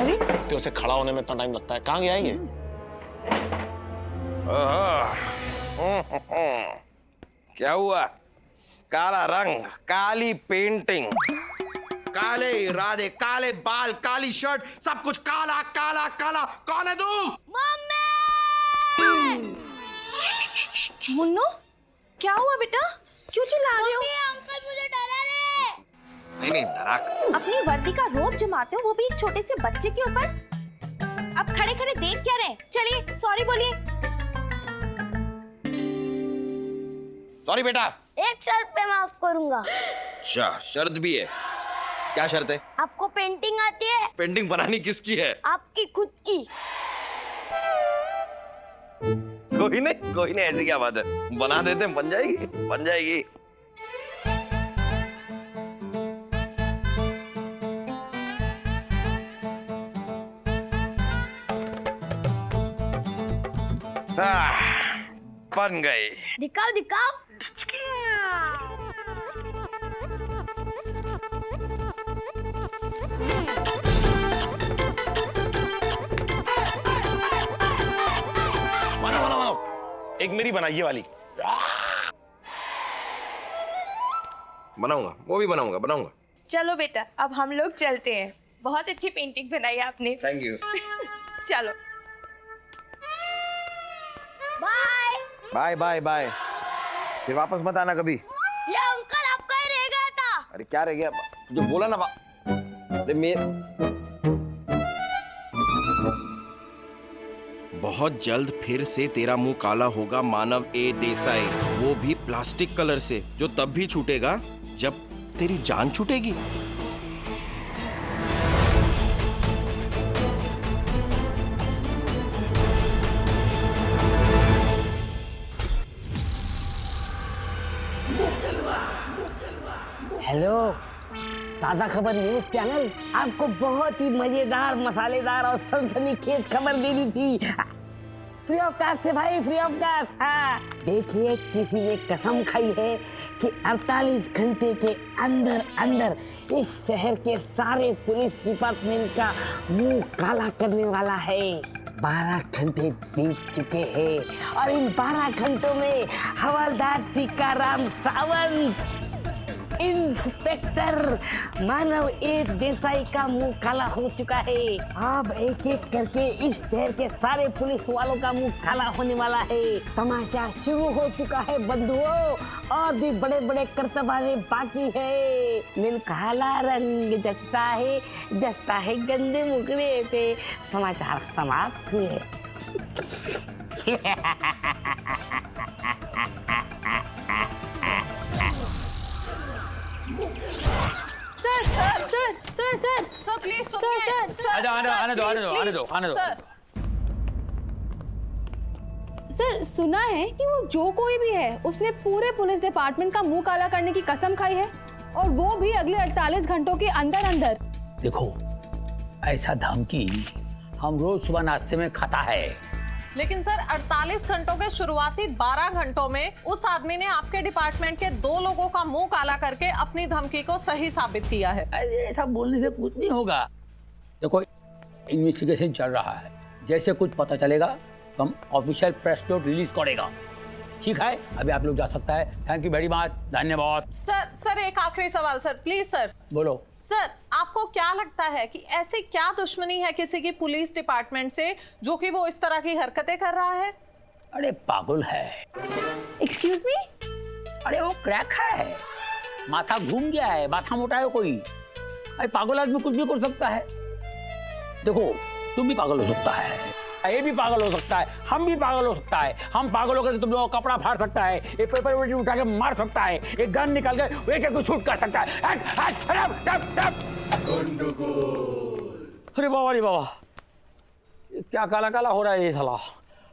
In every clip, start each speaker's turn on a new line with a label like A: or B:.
A: अरे
B: तो उसे खड़ा होने में इतना टाइम लगता है, कहाँ गया ये?
C: क्या हुआ? काला रंग, काली पेंटिंग, काले इरादे, काले बाल, काली शर्ट, सब कुछ काला काला काला। कौन है तू?
A: मुन्नू, क्या हुआ बेटा? क्यों चिल्ला रहे हो?
D: अंकल मुझे डरा रहे।
C: नहीं डरा।
A: अपनी वर्दी का रोब जमाते हो, वो भी एक छोटे से बच्चे के ऊपर। अब खड़े खड़े देख क्या रहे? चलिए सॉरी बोलिए।
C: सॉरी बेटा।
D: एक शर्त पे माफ करूंगा।
C: अच्छा, शर्त भी है? क्या शर्त है?
D: आपको पेंटिंग आती है?
C: पेंटिंग बनानी किसकी है?
D: आपकी खुद की।
C: कोई नहीं, ऐसी क्या बात है, बना देते हैं, बन जाएगी, बन जाएगी। बन गई।
D: दिखाओ दिखाओ।
B: बनाओ, एक मेरी बनाई ये वाली।
C: बनाऊंगा, वो भी बनाऊंगा।
A: चलो बेटा, अब हम लोग चलते हैं। बहुत अच्छी पेंटिंग बनाई आपने।
C: Thank you.
A: चलो
D: बाय।
C: Bye bye bye. फिर वापस मत आना कभी।
D: ये अंकल आपका ही रह गया था।
C: अरे क्या रह गया? जो बोला ना अरे बहुत जल्द फिर से तेरा मुंह काला होगा मानव ए देसाई, वो भी प्लास्टिक कलर से, जो तब भी छूटेगा जब तेरी जान छूटेगी।
E: हेलो, ताज़ा खबर न्यूज चैनल आपको बहुत ही मजेदार, मसालेदार और सनसनीखेज खबर देनी थी। फ्री ऑफ कास्ट है भाई, फ्री ऑफ कास्ट। हाँ, देखिए, किसी ने कसम खाई है कि 48 घंटे के अंदर अंदर इस शहर के सारे पुलिस डिपार्टमेंट का मुंह काला करने वाला है। 12 घंटे बीत चुके हैं और इन 12 घंटों में हवलदार टीकाराम सावंत, इंस्पेक्टर मानव ए देसाई का मुंह काला हो चुका है। अब एक एक करके इस शहर के सारे पुलिस वालों का मुंह काला होने वाला है। तमाशा शुरू हो चुका है बंधुओं, और भी बड़े बड़े कर्तव्य बाकी है। नील काला रंग जचता है गंदे मुखड़े पे। समाचार समाप्त हुए।
A: सर प्लीज सुनिए।
F: आने दो।
G: सर, सुना है कि वो जो कोई भी है उसने पूरे पुलिस डिपार्टमेंट का मुंह काला करने की कसम खाई है, और वो भी अगले 48 घंटों के अंदर अंदर।
F: देखो, ऐसा धमकी हम रोज सुबह नाश्ते में खाता है।
H: लेकिन सर, 48 घंटों के शुरुआती 12 घंटों में उस आदमी ने आपके डिपार्टमेंट के 2 लोगों का मुंह काला करके अपनी धमकी को सही साबित किया है।
F: अरे ऐसा बोलने से कुछ नहीं होगा। देखो, इन्वेस्टिगेशन चल रहा है, जैसे कुछ पता चलेगा तो हम ऑफिशियल प्रेस नोट रिलीज करेगा। ठीक है, अभी आप लोग जा सकता है। थैंक यू वेरी मच, धन्यवाद।
H: सर एक आखिरी सवाल सर, प्लीज सर।
F: बोलो।
H: सर, आपको क्या लगता है कि ऐसी क्या दुश्मनी है किसी की पुलिस डिपार्टमेंट से जो कि वो इस तरह की हरकतें कर रहा है?
F: अरे पागल है।
G: Excuse me?
F: अरे वो क्रैक है, माथा घूम गया है, माथा मोटा है कोई। अरे पागल आदमी कुछ भी कर सकता है। देखो, तुम भी पागल हो सकता है, ये भी पागल हो सकता है, हम भी पागल हो सकता है। हम पागल होकर तुम लोगों का कपड़ा फाड़ सकता है, एक पेपर उठा के मार सकता है, एक गन निकाल के एक को शूट कर सकता है। अरे बाबा रे बाबा, क्या काला काला हो रहा है ये साला।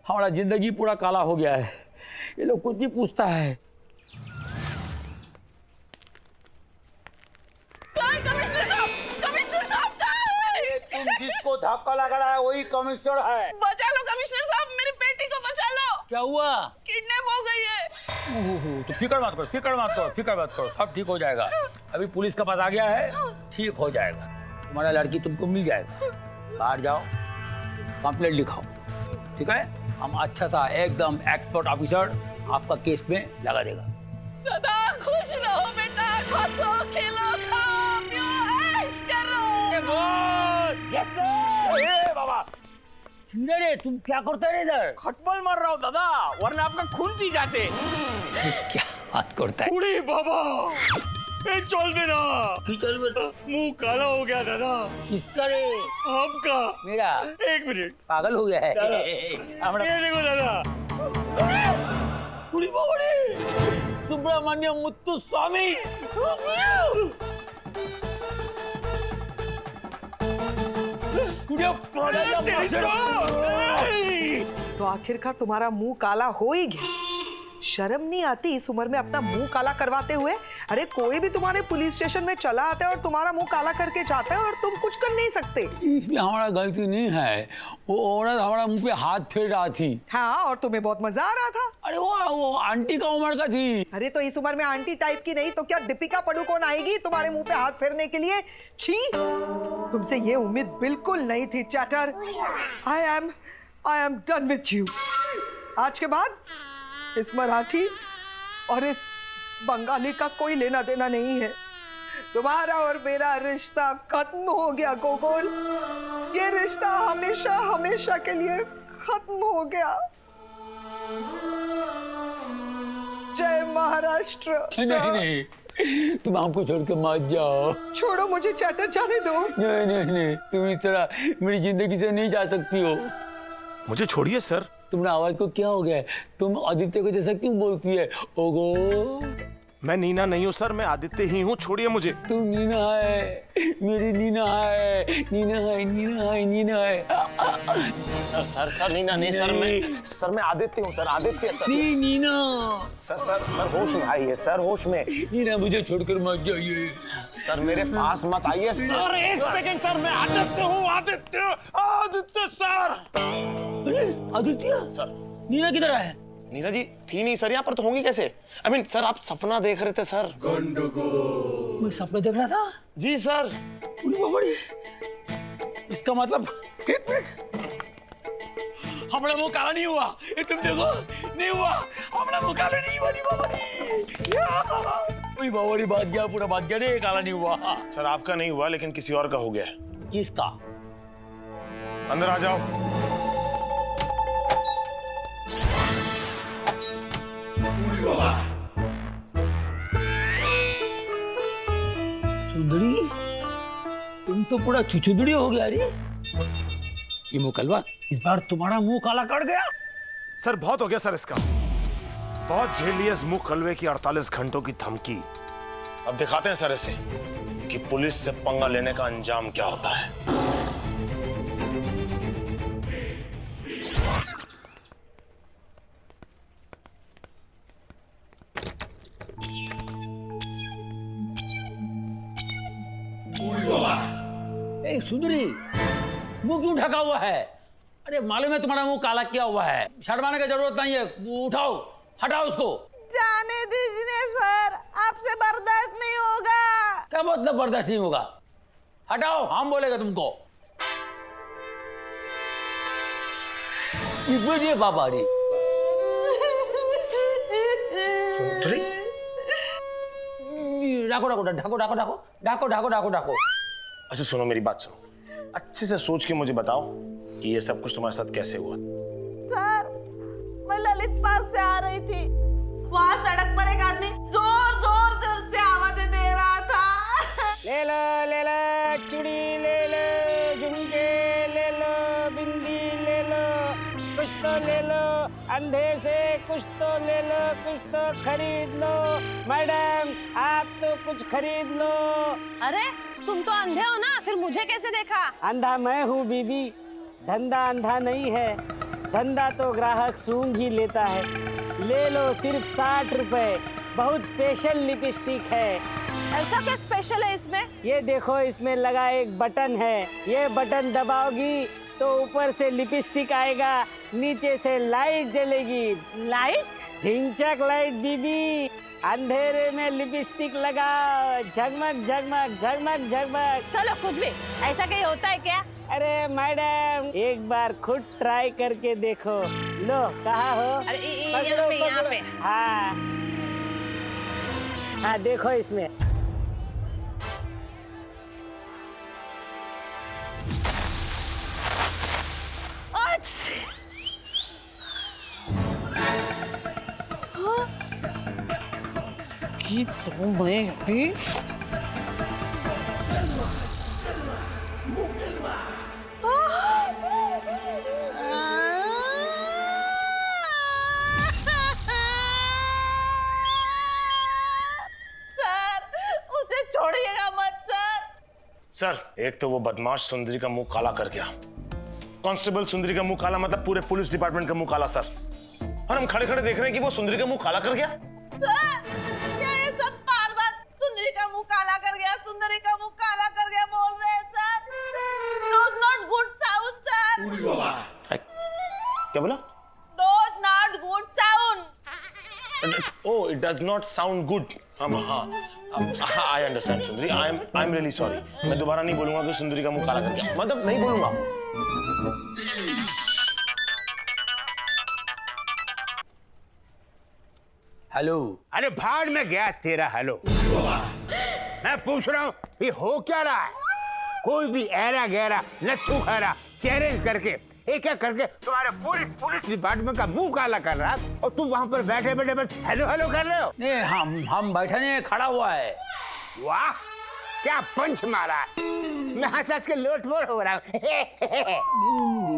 F: हमारा जिंदगी पूरा काला हो गया है। ये लोग कुछ नहीं पूछता है। तुम जिसको धक्का लगा रहा है वही कमिश्नर है।
H: बचा लो कमिश्नर साहब, मेरी बेटी को बचा लो।
F: क्या हुआ?
H: किडनैप हो गई है।
F: तो फिक्र मत करो, सब ठीक हो जाएगा। अभी पुलिस का पास आ गया है, ठीक हो जाएगा। तुम्हारा लड़की तुमको मिल जाएगा। बाहर जाओ, कंप्लेंट लिखाओ, ठीक है? हम अच्छा सा एकदम एक्सपर्ट ऑफिसर आपका केस में लगा देगा।
H: सदा खुश रहो बेटा, हंसो खेलो खाओ पियो ऐश करो।
E: Yes sir.
F: ए बाबा, रे तुम क्या करते रे इधर?
E: खटमल मार रहा हूँ दादा, वरना आपका खून पी जाते।
F: क्या बात करता है?
E: उड़ी बाबा, ए चल बेना,
F: चल बेटा।
E: मुंह काला हो गया दादा।
F: किसका रे?
E: आपका।
F: मेरा?
E: 1 मिनट।
F: पागल हो गया है।
E: ये देखो दादा।
F: उड़ी बाबा रे, सुब्रमण्य मुत्तु स्वामी।
I: तो आखिरकार तुम्हारा मुंह काला हो ही गया। शर्म नहीं आती इस उम्र में अपना मुंह काला करवाते हुए? अरे कोई भी तुम्हारे पुलिस स्टेशन में चला आता है और तुम्हारा मुंह काला करके जाता है और तुम कुछ कर नहीं सकते।
F: इसमें हमारा गलती नहीं है, वो औरत हमारा मुंह पे हाथ फेर रहा थी।
I: हाँ, और तुम्हें बहुत मजा आ रहा था।
F: अरे वो आंटी का उम्र का थी।
I: अरे तो इस उम्र में आंटी टाइप की नहीं तो क्या दीपिका पादुकोण आएगी तुम्हारे मुंह पे हाथ फेरने के लिए? छी, तुमसे ये उम्मीद बिल्कुल नहीं थी chatter. I am done with you. आज के बाद इस मराठी और इस बंगाली का कोई लेना देना नहीं है। तुम्हारा और मेरा रिश्ता खत्म हो गया गोकुल। ये रिश्ता हमेशा हमेशा के लिए खत्म हो गया। जय महाराष्ट्र।
F: नहीं, तुम हमको छोड़ के मत जाओ।
I: छोड़ो मुझे चैटर, जाने दो।
F: नहीं, तुम इस तरह मेरी जिंदगी से नहीं जा सकती हो।
B: मुझे छोड़िए सर।
F: तुम्हारी आवाज को क्या हो गया? तुम आदित्य को जैसा क्यों बोलती है? ओगो,
B: मैं नीना नहीं हूँ सर, मैं आदित्य ही हूँ, छोड़िए मुझे।
F: तुम नीना है, मेरी नीना है, नीना है।
B: सर नीना नहीं सर, मैं आदित्य हूँ सर, आदित्य सर।
F: नहीं नीना।
B: सर होश में आइए सर, होश में।
F: नीना मुझे छोड़कर मत जाइए।
B: सर मेरे पास मत आइए सर। 1 सेकंड सर, मैं आदित्य हूँ, आदित्य सर।
F: आदित्य
B: सर,
F: नीना किधर है?
B: नीना जी थी नहीं सर यहाँ पर, तो होंगी कैसे? I mean, सर आप सपना देख रहे थे सर।
F: मैं सपना देख रहा था?
B: जी सर।
F: बड़ी, इसका मतलब 1 मिनट, हमारा मुंह काला नहीं हुआ। ये तुम देखो, नहीं हुआ, हमारा मुंह काला नहीं हुआ। बाबा बात गया, पूरा बात गया रे, काला नहीं हुआ।
B: सर आपका नहीं हुआ, लेकिन किसी और का हो गया।
F: किसका?
B: अंदर आ जाओ।
F: सुंदरी, तुम तो पूरा छुछुदड़ी हो गया रे। ये मुकलवा, इस बार तुम्हारा मुंह काला कर गया।
B: सर बहुत हो गया सर इसका, बहुत झेल लिया इस मुंह कलवे की 48 घंटों की धमकी। अब दिखाते हैं सर इसे कि पुलिस से पंगा लेने का अंजाम क्या होता है।
F: सुंदरी, मुंह क्यों ढका हुआ है? अरे मालूम है तुम्हारा मुंह काला क्या हुआ है? शर्माने की जरूरत नहीं है, उठाओ, हटाओ उसको।
H: जाने दीजिए सर, आपसे बर्दाश्त नहीं होगा।
F: क्या मतलब बर्दाश्त नहीं होगा? हटाओ, हम बोलेगा तुमको। ये बाबा रे। ढाको।
B: अच्छा सुनो, मेरी बात सुनो, अच्छे से सोच के मुझे बताओ कि ये सब कुछ तुम्हारे साथ कैसे हुआ।
H: सर, मैं ललित पार्क से आ रही थी, वहाँ सड़क पर एक आदमी जोर से आवाजें दे रहा था।
E: ले लो चूड़ी ले लो, झुमके ले लो, बिंदी ले लो, कुछ तो ले लो, अंधे से कुछ तो ले लो, कुछ तो खरीद लो। मैडम आप तो कुछ खरीद लो।
H: अरे तुम तो अंधे हो ना, फिर मुझे कैसे देखा?
E: अंधा मैं हूँ बीबी, धंधा अंधा नहीं है, धंधा तो ग्राहक सूंघ ही लेता है। ले लो सिर्फ 60 रुपए, बहुत स्पेशल लिपस्टिक है।
H: ऐसा क्या स्पेशल है इसमें?
E: ये देखो, इसमें लगा एक बटन है, ये बटन दबाओगी तो ऊपर से लिपस्टिक आएगा, नीचे से लाइट जलेगी।
H: लाइट?
E: झिंचक लाइट बीबी, अंधेरे में लिपस्टिक लगाओ, झगमग झगमग झगमग झगमग।
H: चलो कुछ भी, ऐसा कहीं होता है क्या?
E: अरे मैडम, एक बार खुद ट्राई करके देखो। लो, कहाँ हो?
H: अरे
E: पकड़ो,
H: यहाँ
E: पकड़ो।
H: पे।
E: हाँ हाँ, देखो इसमें।
H: तो मैं भी
B: सर, एक तो वो बदमाश सुंदरी का मुंह काला कर गया। कांस्टेबल सुंदरी का मुंह काला मतलब पूरे पुलिस डिपार्टमेंट का मुंह काला सर। और हम खड़े खड़े देख रहे हैं कि वो सुंदरी का मुंह काला कर गया।
H: सर, क्या ये सब बार-बार सुंदरी का मुंह काला कर गया, सुंदरी का मुंह काला कर गया बोल रहे हैं sir? Does not good sound sir.
B: क्या बोला?
H: Does not good sound।
B: Oh, it does not sound good. I understand Sundari. I'm really sorry। मैं दोबारा नहीं बोलूंगा कि सुंदरी का मुंह काला कर गया। मतलब नहीं बोलूंगा।
F: हेलो।
J: अरे भाड़ में गया तेरा हेलो। मैं पूछ रहा हूँ ये हो क्या रहा है? कोई भी ऐरा गहरा लच्छू खैरा चैलेंज करके एक एक करके तुम्हारे पूरी पुलिस डिपार्टमेंट का मुंह काला कर रहा है और तुम वहां पर बैठे बैठे बस हेलो हेलो कर रहे हो।
F: नहीं, हम बैठे नहीं, खड़ा हुआ है।
J: वाह, क्या पंच मारा है। मैं हंस हंस के लोट-पोट हो रहा हूँ।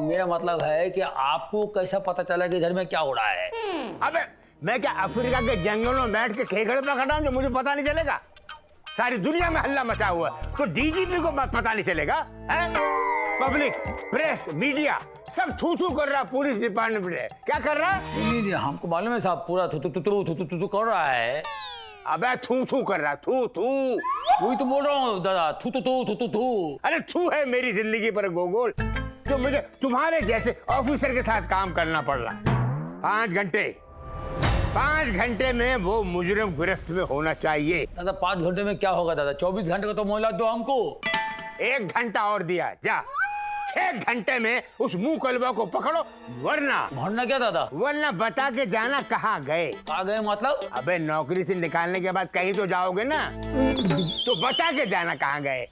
F: मेरा मतलब है कि आपको कैसा पता चला कि इधर में क्या हो रहा है?
J: अबे मैं क्या अफ्रीका के जंगलों में बैठ के खेखड़े पर खड़ा हूँ जो मुझे पता नहीं चलेगा? सारी दुनिया में हल्ला मचा हुआ है तो डीजीपी को पता नहीं चलेगा? पब्लिक, प्रेस, मीडिया सब थू थू कर रहा पुलिस डिपार्टमेंट में। क्या कर रहा है?
F: नहीं, हमको मालूम है साहब, पूरा थू कर रहा है।
J: अबे थू थू कर रहा, थू थू।
F: वही तो बोल रहा हूँ दादा, थू।
J: अरे थू है मेरी जिंदगी पर गोगोल, तो मुझे तुम्हारे जैसे ऑफिसर के साथ काम करना पड़ रहा। 5 घंटे में वो मुजरिम गिरफ्त में होना चाहिए।
F: दादा 5 घंटे में क्या होगा दादा? 24 घंटे का तो मोहलत दो हमको।
J: 1 घंटा और दिया जा। 6 घंटे में उस मुंह कलवा को पकड़ो, वरना
F: क्या दादा?
J: वरना बता के जाना कहाँ गए।
F: कहाँ गए मतलब?
J: अबे नौकरी से निकालने के बाद कहीं तो जाओगे ना, तो बता के जाना कहाँ गए,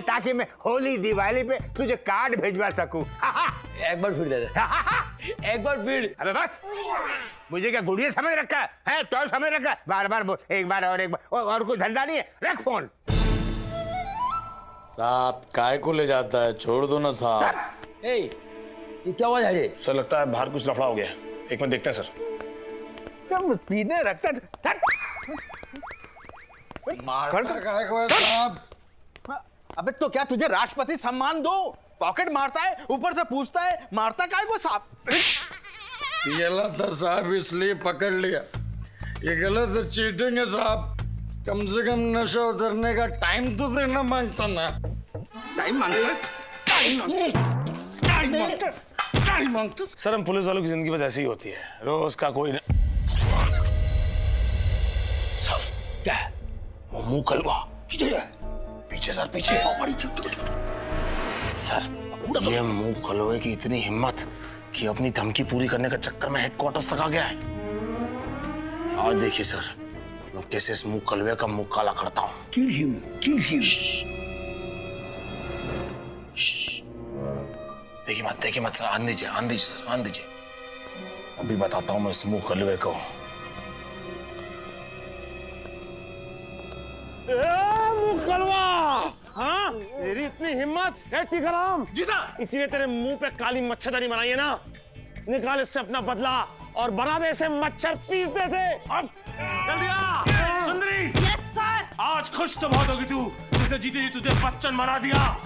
J: ताकि मैं होली दिवाली पे तुझे कार्ड भेजवा सकूं।
F: एक बार फिर दे दे। एक बार फिर।
J: अबे बस, मुझे क्या गुड़िया समझ रखा है? तो समझ रखा, बार बार बोल, एक बार और एक बार, और कोई धंधा नहीं है। रख फोन।
K: साहब काय को ले जाता है, छोड़ दो ना साहब।
F: ये क्या आवाज है?
B: सर लगता है बाहर कुछ लफड़ा हो गया। एक मिनट देखते हैं सर।
J: सब पीने रखता
K: साहब।
L: अबे तो क्या तुझे राष्ट्रपति सम्मान दो? पॉकेट मारता है, ऊपर से पूछता है मारता काय को साहब?
K: गलत है साहब, इसलिए पकड़ लिया। ये गलत है, चीटिंग है साहब। कम से कम नशा उतरने का टाइम तो देना मांगता ना।
L: टाइम मांगता।
B: सर हम पुलिस वालों की जिंदगी बस ऐसी ही होती है, रोज का कोई
F: क्या?
B: वो मुंह कलवा
F: किधर है?
B: पीछे सर, पीछे। सर ये मुंह कलवे की इतनी हिम्मत कि अपनी धमकी पूरी करने का चक्कर में हेडक्वार्टर्स तक आ गया है। आज देखिए सर, मैं कैसे इस मुंह कलवे का मुंह काला करता हूँ। देखिए मत सर, आन दीजिए सर, आन दीजिए। अभी बताता हूँ मैं इस मुंह कलवे को। मुंह कलवा, हाँ तेरी इतनी हिम्मत है टिकराम? जी सर। इसीलिए तेरे मुंह पे काली मच्छरदानी बनाई है ना? निकाल इससे अपना बदला और बना दे इसे मच्छर पीस दे से। अब जल्दी आ। सुंदरी।
H: Yes sir.
B: आज खुश तो बहुत होगी तू, जिसने जीते जी तुझे बच्चन बना दिया।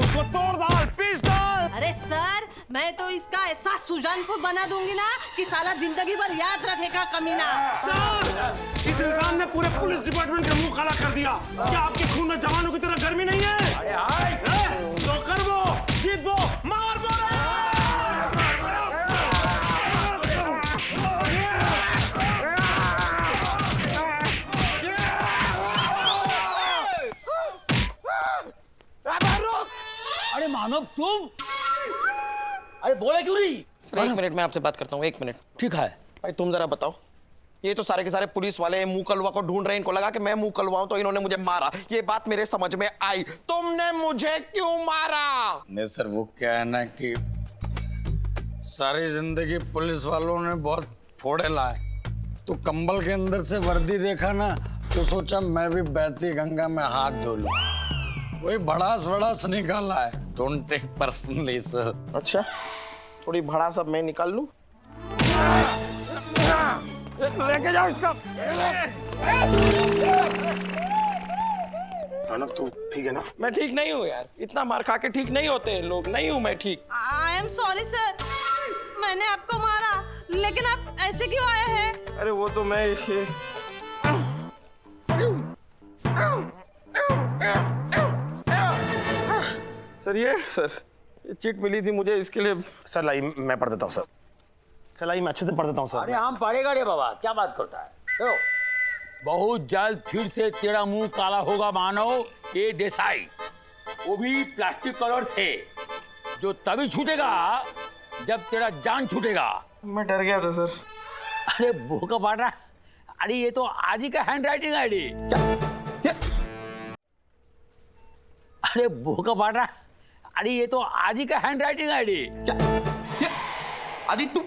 B: उसको तोड़ डाल, पीस डाल।
H: अरे सर, मैं तो इसका ऐसा सुजानपुर बना दूंगी ना कि साला जिंदगी भर याद रखेगा कमीना।
B: सर, इस इंसान ने पूरे पुलिस डिपार्टमेंट का मुंह काला कर दिया। क्या आपके खून में जवानों की तरह गर्मी नहीं है? तो कर वो, जीत वो, मार वो।
F: अरे मानव तुम, अरे बोले क्यों नहीं?
C: सर 1 मिनट में आपसे बात करता हूँ, 1 मिनट।
F: ठीक है।
C: भाई तुम जरा बताओ, ये तो सारे के सारे पुलिस वाले मुंह कलवा को ढूंढ रहे हैं, इनको लगा कि मैं मुंह कलवाऊं तो इन्होंने मुझे मारा। ये बात मेरे समझ में आई, तुमने मुझे क्यों मारा?
K: नहीं सर, वो क्या है ना कि सारी जिंदगी पुलिस वालों ने बहुत फोड़े लाए, तो कंबल के अंदर से वर्दी देखा ना तो सोचा मैं भी बहती गंगा में हाथ धो लूं, वही भड़ास भड़ास निकाला है। Don't take personally sir.
C: अच्छा, थोड़ी भड़ा सब मैं निकाल लूं?
B: लेके जाओ इसका। मानव तू ठीक है ना?
C: मैं ठीक नहीं हूँ यार, इतना मार खा के ठीक नहीं होते लोग, नहीं हूँ मैं ठीक।
H: आई एम सॉरी सर, मैंने आपको मारा, लेकिन आप ऐसे क्यों आए हैं?
C: अरे वो तो मैं सर ये चिट मिली थी मुझे, इसके लिए।
B: सर लाई मैं पढ़ देता हूँ सर। सर लाई मैं अच्छे से पढ़ देता हूँ सर।
F: अरे हम पढ़ेगा रे बाबा, क्या बात करता है? तो बहुत जल्द फिर से तेरा मुंह काला होगा मानव, ये देसाई, वो भी प्लास्टिक कलर से, जो तभी छूटेगा जब तेरा जान छूटेगा।
C: मैं डर गया था सर।
F: अरे भूखा पाट रहा, अरे ये तो आज ही का हैंड राइटिंग आईडी। अरे भूखा पाट रहा, अरे ये तो आज ही का हैंड राइटिंग आईडी।
C: आदि तू,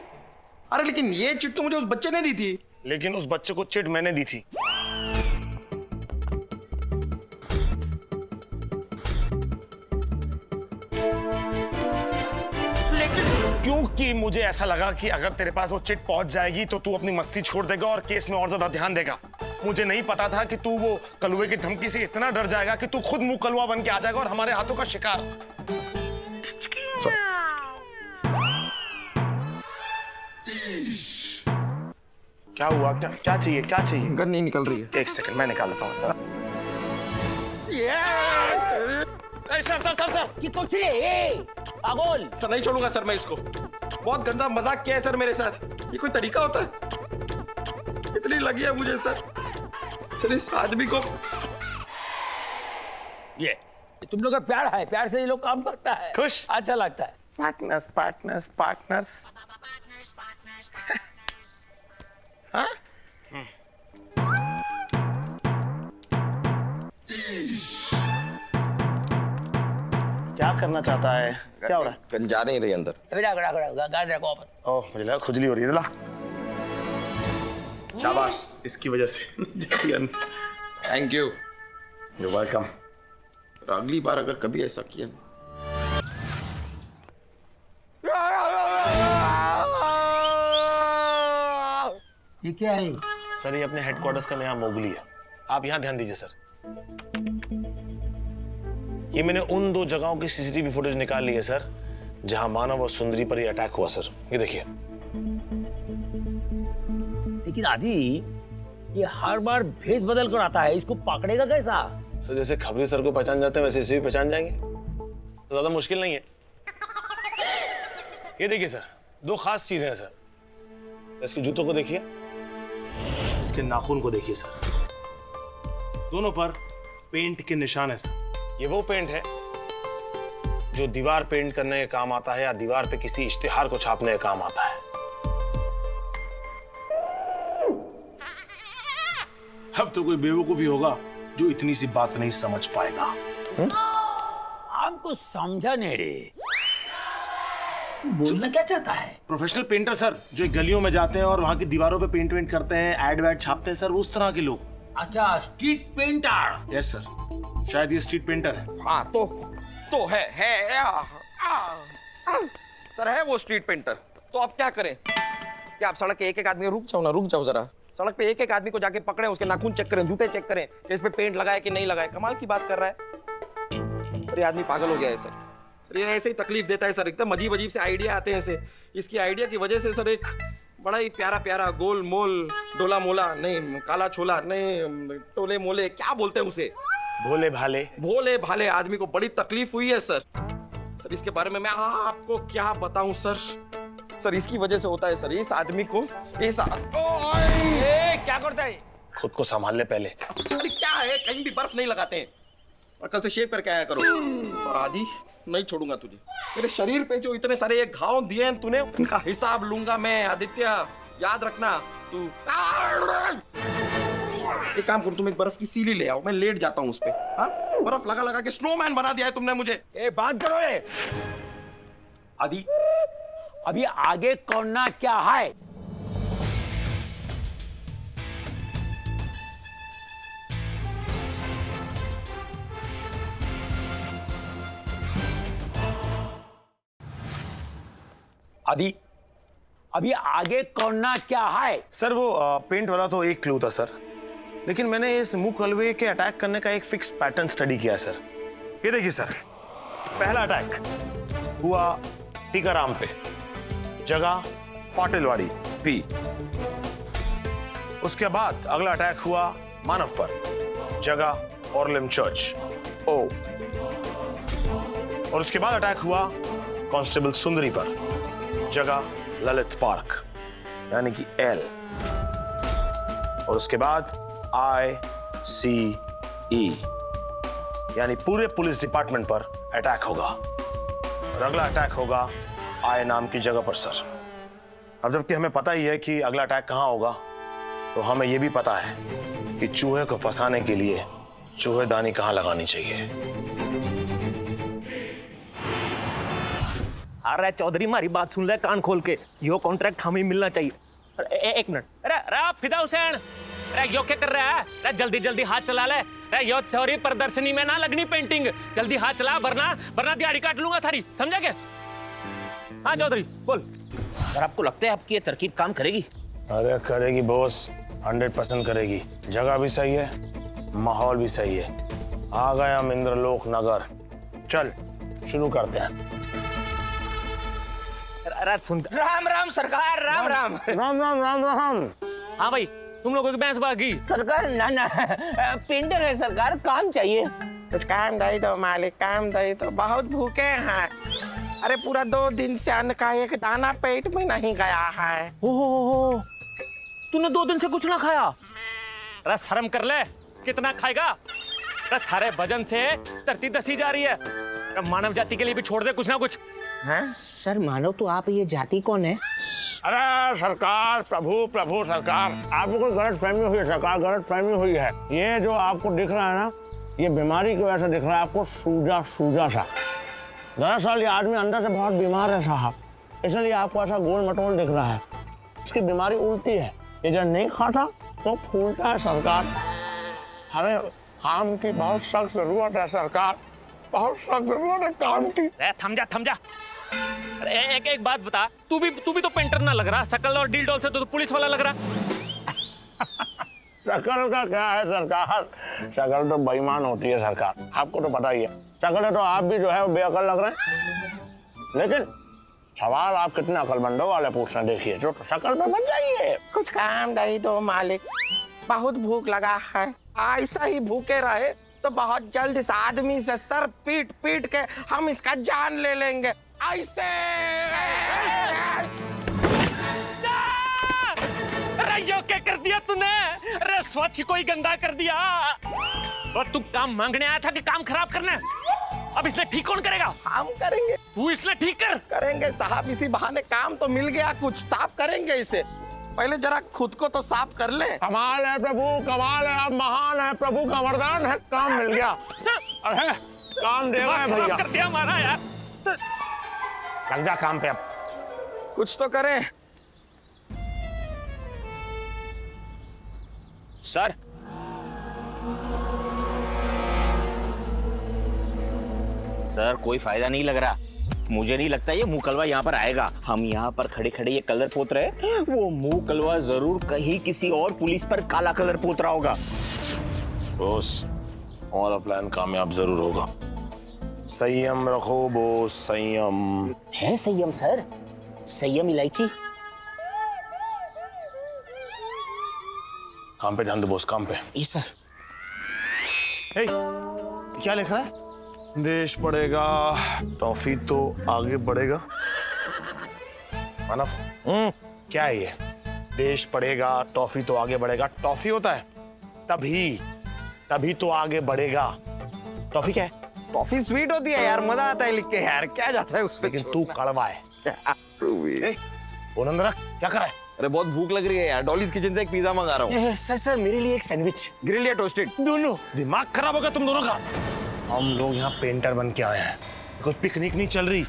C: अरे लेकिन ये चिट तो मुझे उस बच्चे ने दी थी।
B: लेकिन उस बच्चे को चिट मैंने दी थी। क्योंकि मुझे ऐसा लगा कि अगर तेरे पास वो चिट पहुंच जाएगी तो तू अपनी मस्ती छोड़ देगा और केस में और ज्यादा ध्यान देगा। मुझे नहीं पता था कि तू वो कलुए की धमकी से इतना डर जाएगा कि तू खुद मुंह कलुआ बन के आ जाएगा और हमारे हाथों का शिकार। क्या हुआ? क्या चाहिए? क्या चाहिए?
C: गन नहीं निकल रही है।
B: 1 सेकंड मैं निकाल लेता हूँ। सर
F: कि कुछ नहीं, पागल।
C: सर नहीं छोड़ूंगा सर मैं इसको, बहुत गंदा मजाक किया है सर मेरे साथ, ये कोई तरीका होता है? इतनी लगी है मुझे सर इस आदमी को।
F: ये तुम लोग का प्यार है, प्यार से ये लोग काम करता है,
B: खुश,
F: अच्छा लगता है।
B: पार्टनर्स। हाँ? क्या करना चाहता है? क्या हो रहा है?
C: गन जा नहीं रही अंदर।
B: ओह मुझे लगा खुजली हो रही है। शाबाश, इसकी वजह से
C: थैंक यू।
B: You welcome.
C: अगली बार अगर कभी ऐसा किया।
F: ये क्या है?
B: सर ये अपने हेडक्वार्टर्स का नया मोगली है, आप यहाँ ध्यान दीजिए सर। ये मैंने उन 2 जगहों की सीसीटीवी फुटेज निकाल ली है सर, जहां मानव और सुंदरी पर ये अटैक हुआ सर। ये देखिए।
F: लेकिन आदि ये हर बार भेष बदल कर आता है, इसको पकड़ेगा कैसा?
B: सर जैसे खबरी सर को पहचान जाते हैं वैसे इसे भी पहचान जाएंगे, तो ज्यादा मुश्किल नहीं है। ये देखिए सर, 2 खास चीजें हैं सर। इसके जूतों को देखिए, इसके नाखून को देखिए सर, दोनों पर पेंट के निशान है सर। ये वो पेंट है जो दीवार पेंट करने के काम आता है या दीवार पे किसी इश्तिहार को छापने के काम आता है। अब तो कोई बेवकूफी होगा जो इतनी सी बात नहीं समझ पाएगा।
F: हमको समझा नहीं रे, बोलना क्या चाहता है?
B: प्रोफेशनल पेंटर सर, जो गलियों में जाते हैं और वहां की दीवारों पे पेंट वेंट करते हैं, एड वैड छापते हैं सर, उस तरह के लोग।
F: अच्छा, स्ट्रीट पेंटर।
B: यस सर, शायद ये स्ट्रीट पेंटर है।
C: हाँ तो है सर, है वो स्ट्रीट पेंटर। तो आप क्या करें? क्या आप सड़क के एक आदमी, रुक जाओ जरा, सड़क पे एक आदमी को जाके पकड़ें, उसके नाखून चेक करें, जूते चेक करें कि इस पे पेंट लगाए कि नहीं लगाए? कमाल की बात कर रहा है। अरे आदमी पागल हो गया है सर ये ऐसे ही तकलीफ देता है सर, एकदम अजीब से आइडिया आते हैं इसे। इसकी आइडिया की वजह से सर एक बड़ा ही प्यारा गोल मोल डोला मोला, नहीं काला छोला, नहीं टोले मोले, क्या बोलते हैं उसे,
B: भोले भाले
C: आदमी को बड़ी तकलीफ हुई है सर इसके बारे में मैं आपको क्या बताऊं सर इसकी वजह से होता है सर। इस आदमी को
F: क्या करता है?
B: खुद को संभाल ले पहले।
C: अरे क्या है, कहीं भी बर्फ नहीं लगाते हैं, और कल से शेव करके आया करो। और आदि नहीं छोड़ूंगा तुझे। मेरे शरीर पे जो इतने सारे ये घाव दिए हैं तूने, उनका हिसाब लूंगा मैं आदित्य, याद रखना तू। एक काम करो, तुम एक बर्फ की सीली ले आओ, मैं लेट जाता हूँ उस पे। हाँ, बर्फ लगा लगा के स्नोमैन बना दिया है तुमने मुझे।
F: ए बात करो रे आदि, अभी आगे करना क्या है? आदि, अभी आगे करना क्या है?
B: सर वो पेंट वाला तो एक क्लू था सर, लेकिन मैंने इस मुंह कलवे के अटैक करने का एक फिक्स पैटर्न स्टडी किया है सर। ये देखिए सर, पहला अटैक हुआ टीकाराम पे, जगह पाटिलवाड़ी पी। उसके बाद अगला अटैक हुआ मानव पर, जगह ऑर्लिम चर्च ओ। और उसके बाद अटैक हुआ कांस्टेबल सुंदरी पर, जगह ललित पार्क यानी कि एल। और उसके बाद ICE यानी पूरे पुलिस डिपार्टमेंट पर अटैक होगा। और अगला अटैक होगा I नाम की जगह पर सर। अब जबकि हमें पता ही है कि अगला अटैक कहां होगा, तो हमें यह भी पता है कि चूहे को फंसाने के लिए चूहेदानी कहां लगानी चाहिए।
M: अरे चौधरी मारी बात सुन ले कान खोल के, यो कॉन्ट्रैक्ट हमें मिलना चाहिए। एक मिनट, अरे फिदा हुसैन, अरे यो क्या कर रहा है? अरे जल्दी जल्दी हाथ चला ले। अरे यो थ्योरी प्रदर्शनी में ना लगनी पेंटिंग, जल्दी हाथ चला वरना दिहाड़ी काट लूंगा थारी, समझा क्या? हाँ चौधरी बोल।
L: सर आपको लगता है आपकी ये तरकीब काम करेगी?
B: अरे करेगी बॉस, 100% करेगी। जगह भी सही है, माहौल भी सही है। आ गए हम इंद्रलोक नगर, चल शुरू करते हैं।
M: अरे सुन,
L: राम राम सरकार, राम राम
B: राम राम राम राम।
M: हाँ भाई, तुम लोगों की भैंस भागी।
E: सरकार ना पेंटर है सरकार, काम चाहिए।
C: कुछ काम दे दो मालिक, काम दे दो, बहुत भूखे हैं। अरे पूरा 2 दिन से अन्न का एक दाना पेट में नहीं गया है।
M: हो, तूने 2 दिन से कुछ ना खाया? अरे शर्म कर ले, कितना खाएगा? अरे थारे भजन से धरती दसी जा रही है। अरे मानव जाति के लिए भी छोड़ दे कुछ ना कुछ।
E: हाँ सर मानो तो आप ये जाति कौन है?
B: अरे सरकार, प्रभु सरकार, आपको कोई गलत फहमी हुई है सरकार, गलत फहमी हुई है। ये जो आपको दिख रहा है ना, ये बीमारी की वजह से दिख रहा है आपको, सूजा सा। दरअसल ये आदमी अंदर से बहुत बीमार है साहब, इसलिए आपको ऐसा गोल मटोल दिख रहा है। इसकी बीमारी उल्टी है, ये जब नहीं खाता तो फूलता है सरकार। हमें काम की बहुत सख्त जरूरत है सरकार, बहुत सख्त जरूरत है काम की।
M: थम जा। अरे एक बात बता, तू भी तो पेंटर ना लग रहा, शकल और डील डॉल से तो पुलिस वाला लग रहा।
B: शकल का क्या है सरकार, शकल तो बेईमान होती है सरकार, आपको तो पता ही है। शकल है तो आप भी जो है वो बेअकल लग रहे हैं, लेकिन सवाल आप कितने अकलमंदों वाले पूछना देखिए, जो तो शकल पे बच जाइए।
C: कुछ काम दे दो मालिक, बहुत भूख लगा है। ऐसा ही भूखे रहे तो बहुत जल्द इस आदमी से सर पीट के हम इसका जान ले लेंगे। ऐसे
M: अरे यो क्या कर दिया तूने? अरे स्वच्छ कोई गंदा कर दिया। और तू काम मांगने आया था कि काम खराब करना? अब इसने ठीक कौन करेगा?
C: हम करेंगे।
M: तू इसने ठीक
C: करेंगे साहब, इसी बहाने काम तो मिल गया, कुछ साफ करेंगे इसे। पहले जरा खुद को तो साफ कर ले।
B: कमाल है प्रभु, कमाल है, आप महान है, प्रभु का वरदान है, काम मिल गया। अरे काम दे गए भैया,
M: कर दिया हमारा यार।
B: लग जा काम पे अब।
C: कुछ तो करें
L: सर। सर कोई फायदा नहीं लग रहा, मुझे नहीं लगता ये मुंह कलवा यहाँ पर आएगा। हम यहाँ पर खड़े खड़े ये कलर पोत रहे, वो मुंह कलवा जरूर कहीं किसी और पुलिस पर काला कलर पोत रहा होगा।
B: बॉस, हमारा प्लान कामयाब जरूर होगा। संयम रखो बॉस, संयम।
E: है संयम सर, संयम इलायची।
B: काम पे ध्यान दो बॉस, काम पे।
E: ये सर।
B: हे, क्या लिख रहा है? देश पढ़ेगा, टॉफी तो आगे बढ़ेगा। मानव, क्या है ये? देश पढ़ेगा, टॉफी तो आगे बढ़ेगा। टॉफी होता है तभी तो आगे बढ़ेगा। टॉफी क्या है?
C: टॉफी स्वीट होती है यार, मजा आता है लिख के यार, क्या जाता है उसपे।
B: लेकिन तू कड़वा है। फोन अंदर रख, क्या कर रहा है?
C: अरे बहुत भूख लग रही है यार, डॉलीज किचन से एक पिज्जा मंगा रहा हूँ।
L: सर सर मेरे लिए एक सैंडविच,
C: ग्रिल या टोस्टेड?
B: दोनों। दिमाग खराब होगा तुम दोनों का। हम लोग यहाँ पेंटर बन के आए हैं, कोई पिकनिक नहीं चल रही।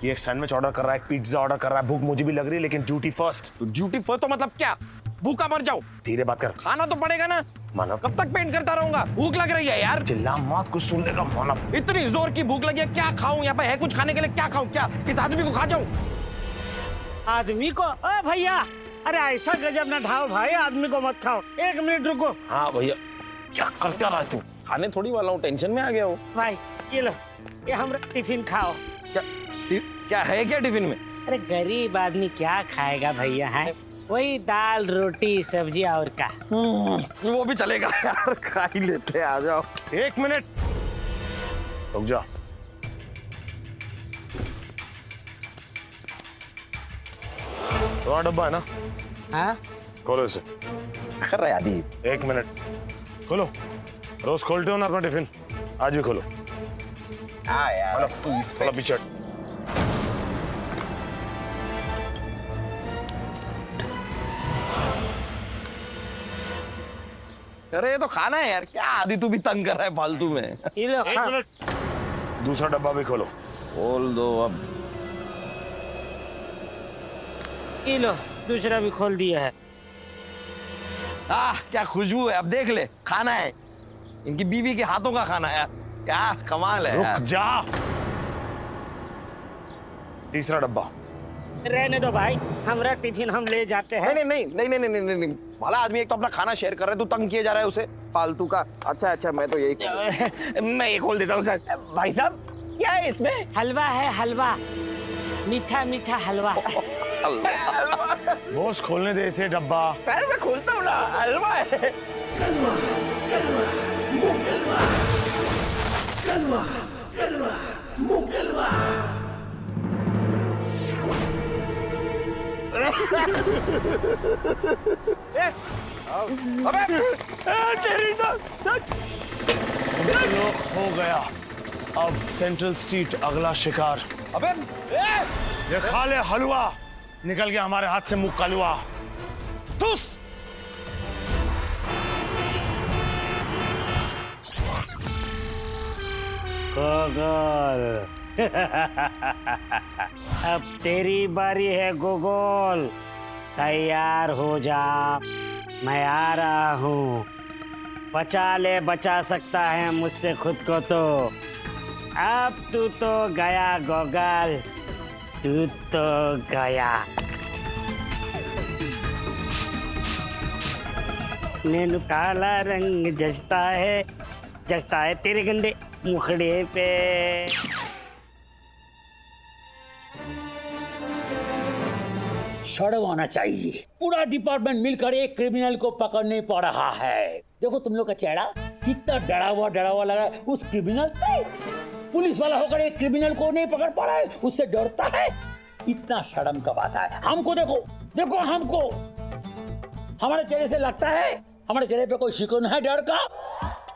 B: ये एक सैंडविच ऑर्डर कर रहा है, एक पिज्जा ऑर्डर कर रहा है। भूख मुझे भी लग रही है लेकिन ड्यूटी फर्स्ट।
C: तो ड्यूटी फर्स्ट तो मतलब क्या? भूखा मर जाओ?
B: धीरे बात कर।
C: खाना तो पड़ेगा ना
B: मानव।
C: कब तक पेंट करता रहूंगा? भूख लग रही है यार।
B: चिल्ला मत, कुछ सुन लेगा मानव।
C: इतनी जोर की भूख लगी है, क्या खाऊं? यहाँ पे है कुछ खाने के लिए, क्या खाऊं? क्या इस आदमी को खा जाऊं?
E: आदमी को? ओ भैया, अरे ऐसा गजब ना ढाओ भाई, आदमी को मत खाओ। 1 मिनट रुको।
B: हाँ भैया, क्या कर क्या रहा है तू?
C: खाने थोड़ी वाला हूँ, टेंशन में आ गया हूँ।
E: भाई ये लो, ये हमरा टिफिन खाओ।
C: क्या है क्या टिफिन में?
E: अरे गरीब आदमी क्या खाएगा भैया, है वही दाल रोटी सब्जी और का।
C: वो भी चलेगा यार, खा ही लेते हैं, आ जाओ।
B: 1 मिनट रुक जा। तुम्हारा डब्बा है ना?
E: हाँ
B: खोलो इसे।
C: कर रहा है आदि।
B: 1 मिनट खोलो। रोज खोलते हो ना अपना टिफिन, आज भी खोलो।
C: हाँ यार, तू इस
B: थोड़ा पीछे।
C: अरे ये तो खाना है यार, क्या आदि तू भी तंग कर रहा है फालतू में।
E: ये लो।
B: 1 मिनट, दूसरा डब्बा भी खोलो।
C: खोल दो अब।
E: ये लो, दूसरा भी खोल दिया है।
C: क्या खुशबू है, अब देख ले, खाना है। इनकी बीवी के हाथों का खाना है, क्या कमाल है यार।
B: रुक जा। तीसरा डब्बा।
E: रहने दो भाई, हमरा टिफिन हम ले जाते हैं।
C: नहीं नहीं नहीं नहीं नहीं नहीं नहीं, भला आदमी एक तो अपना खाना शेयर कर रहा है, तू तंग किए जा रहा है उसे फालतू का। अच्छा मैं तो यही मैं ये खोल देता हूँ सर।
E: भाई साहब क्या है इसमें? हलवा है, हलवा, मीठा मीठा हलवा।
B: बॉस खोलने दे इसे डब्बा।
E: सर मैं खोलता हूँ ना, हलवा है।
C: अबे
B: तेरी तो हो गया। अब सेंट्रल स्ट्रीट अगला शिकार।
C: अबे
B: ये खा ले हलवा, निकल गया हमारे हाथ से मुंह कलवा। ठुस।
E: गोगोल। अब तेरी बारी है गोगोल, तैयार हो जा, मैं आ रहा हूँ। बचा ले, बचा सकता है मुझसे खुद को तो। अब तू तो गया गोगल, तू तो गया। नैनु काला रंग जचता है तेरे गंदे मुखड़े पे।
F: शर्म आना चाहिए, पूरा डिपार्टमेंट मिलकर एक क्रिमिनल को पकड़ने पड़ रहा है। देखो तुम लोग का चेहरा कितना डरा हुआ लगा है उस क्रिमिनल से। पुलिस वाला होकर एक क्रिमिनल को नहीं पकड़ पा रहा है, उससे डरता है। इतना शर्म का बात है। हमको देखो हमको, हमारे चेहरे से लगता है हमारे चेहरे पे कोई शिकन है डर का?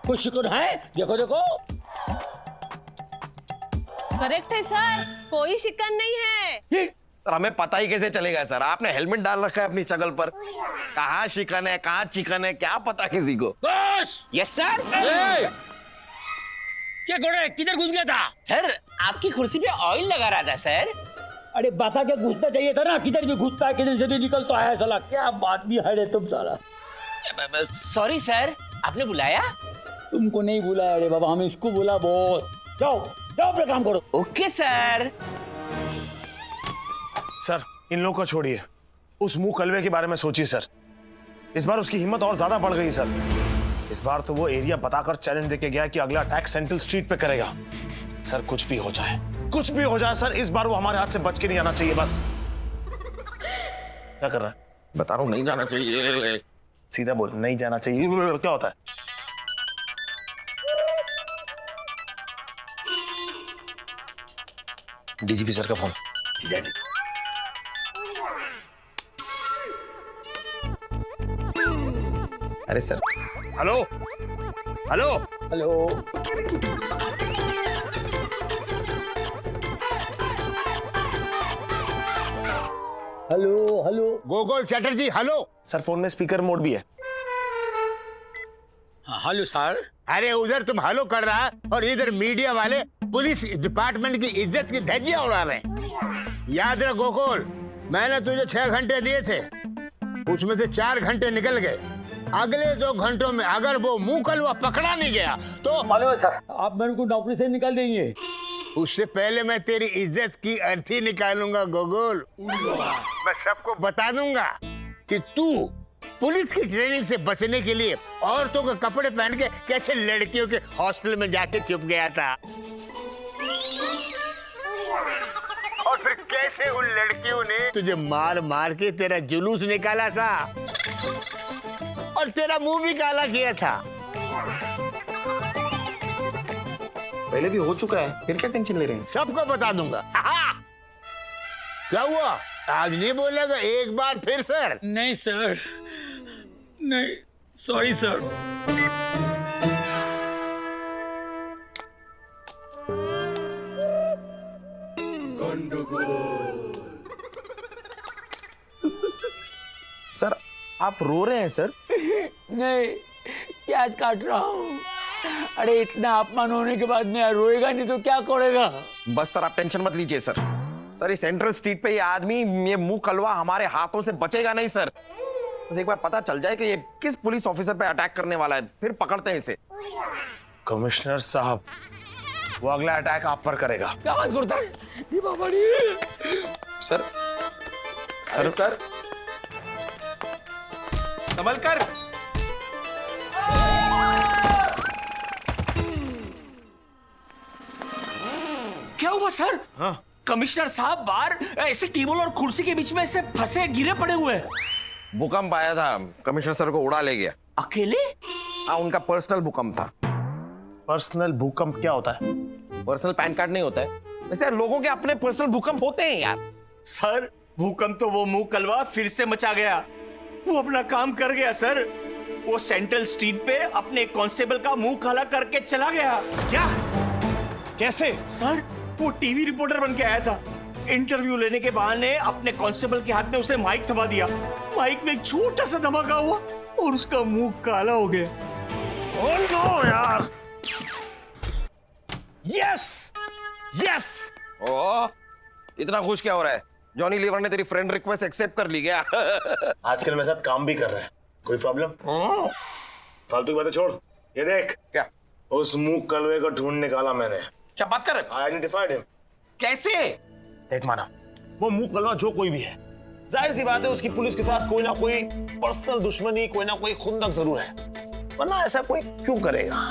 F: कोई शिकन है? देखो
A: करेक्ट है सर, कोई शिकन नहीं है।
C: सर हमें पता ही कैसे चलेगा सर? आपने हेलमेट डाल रखा है अपनी शक्ल पर, कहाँ शिकन है कहाँ चिकन है क्या पता किसी को।
L: Yes sir.
F: क्या कर रहा है? किधर घुस गया था?
L: सर आपकी कुर्सी पे ऑयल लगा रहा था सर।
F: अरे बता के घुसना चाहिए था ना, किधर भी घुसता है किधर से भी निकलता है साला। क्या बात भी है रे तुम साला।
L: सॉरी सर, आपने बुलाया?
F: तुमको नहीं बुलाया रे बाबा, हमें इसको बोला बॉस। जाओ अपना काम करो।
L: Okay sir.
B: सर इन लोगों को छोड़िए, उस मुंह कलवे के बारे में सोचिए सर। इस बार उसकी हिम्मत और ज्यादा बढ़ गई सर। इस बार तो वो एरिया बताकर चैलेंज देके गया कि अगला अटैक सेंट्रल स्ट्रीट पे करेगा। सर कुछ भी हो जाए सर, इस बार वो हमारे हाथ से बच के नहीं आना चाहिए बस। क्या कर रहा है?
C: बता रहा हूँ नहीं जाना चाहिए।
B: सीधा बोल, नहीं जाना चाहिए। क्या होता है? डीजीपी सर का फोन।
C: अरे sir.
B: Hello.
F: Hello. Hello hello
J: Gokul Chatterjee hello.
B: Sir phone में स्पीकर मोड भी है।
F: Hello sir.
J: अरे उधर तुम हेलो कर रहा है और इधर मीडिया वाले पुलिस डिपार्टमेंट की इज्जत की धज्जियां उड़ा रहे हैं। याद रख गोकुल, मैंने तुझे 6 घंटे दिए थे, उसमें से 4 घंटे निकल गए। अगले 2 घंटों में अगर वो मुंह कलवा पकड़ा नहीं गया तो
F: मालूम है सर, आप मेरे को नौकरी से निकाल देंगे।
J: उससे पहले मैं तेरी इज्जत की अर्थी निकालूंगा गोकुल। मैं सबको बता दूंगा कि तू पुलिस की ट्रेनिंग से बचने के लिए औरतों के कपड़े पहन के कैसे लड़कियों के हॉस्टल में जाके छुप गया था, और फिर कैसे उन लड़कियों ने तुझे मार मार के तेरा जुलूस निकाला था और तेरा मुंह भी काला किया था।
C: पहले भी हो चुका है, फिर क्या टेंशन ले रहे हैं?
J: सबको बता दूंगा। क्या हुआ, आज नहीं बोलेगा? एक बार फिर सर।
F: नहीं सर, नहीं, सॉरी सर।
C: सर आप रो रहे हैं सर?
F: नहीं, प्याज काट रहा हूँ। अरे इतना अपमान होने के बाद मैं रोएगा नहीं तो क्या करेगा?
C: बस सर आप टेंशन मत लीजिए सर। सर इस सेंट्रल स्ट्रीट पे ये आदमी, ये मुंह कलवा हमारे हाथों से बचेगा नहीं सर। बस एक बार पता चल जाए कि ये किस पुलिस ऑफिसर पे अटैक करने वाला है, फिर पकड़ते हैं इसे।
B: कमिश्नर साहब, वो अगला अटैक आप पर करेगा।
F: क्या बात करता है? ये बाबा
C: सर सर सर संभल कर।
L: क्या हुआ सर?
B: हाँ?
L: कमिश्नर साहब बाहर ऐसे टेबल और कुर्सी के बीच में ऐसे फंसे गिरे पड़े हुए हैं।
C: भूकंप आया था, कमिश्नर सर को उड़ा ले गया।
L: अकेले?
C: हाँ, उनका पर्सनल भूकंप था।
B: पर्सनल भूकंप क्या होता है?
C: पर्सनल पैन कार्ड नहीं होता है वैसे, लोगों के अपने पर्सनल भूकंप होते हैं यार।
L: सर भूकंप तो वो मुंह कलवा फिर से मचा गया। वो अपना काम कर गया सर। वो सेंट्रल स्ट्रीट पे अपने कांस्टेबल का मुंह काला करके चला गया।
B: क्या? कैसे?
L: सर वो टीवी रिपोर्टर बन के आया था। इंटरव्यू लेने के बहाने अपने कांस्टेबल के हाथ में उसे माइक थमा दिया। माइक में एक छोटा सा धमाका हुआ और उसका मुंह काला हो गया।
B: ओह नो यार। Yes yes.
C: ओह, इतना खुश क्या हो रहा है? जॉनी लीवर ने तेरी फ्रेंड रिक्वेस्ट एक्सेप्ट कर ली क्या?
B: आजकल मेरे साथ काम भी कर रहे हैं, कोई प्रॉब्लम? फालतू की बातें छोड़, ये देख।
C: क्या?
B: उस मुंह कलवे को ढूंढ निकाला मैंने।
C: क्या बात कर?
B: Identified him.
C: कैसे?
B: देख माना, वो मुंह कलवा जो कोई भी है, जाहिर सी बात है उसकी पुलिस के साथ कोई ना कोई पर्सनल दुश्मनी, कोई ना कोई खुंदक जरूर है, वरना ऐसा कोई क्यों करेगा?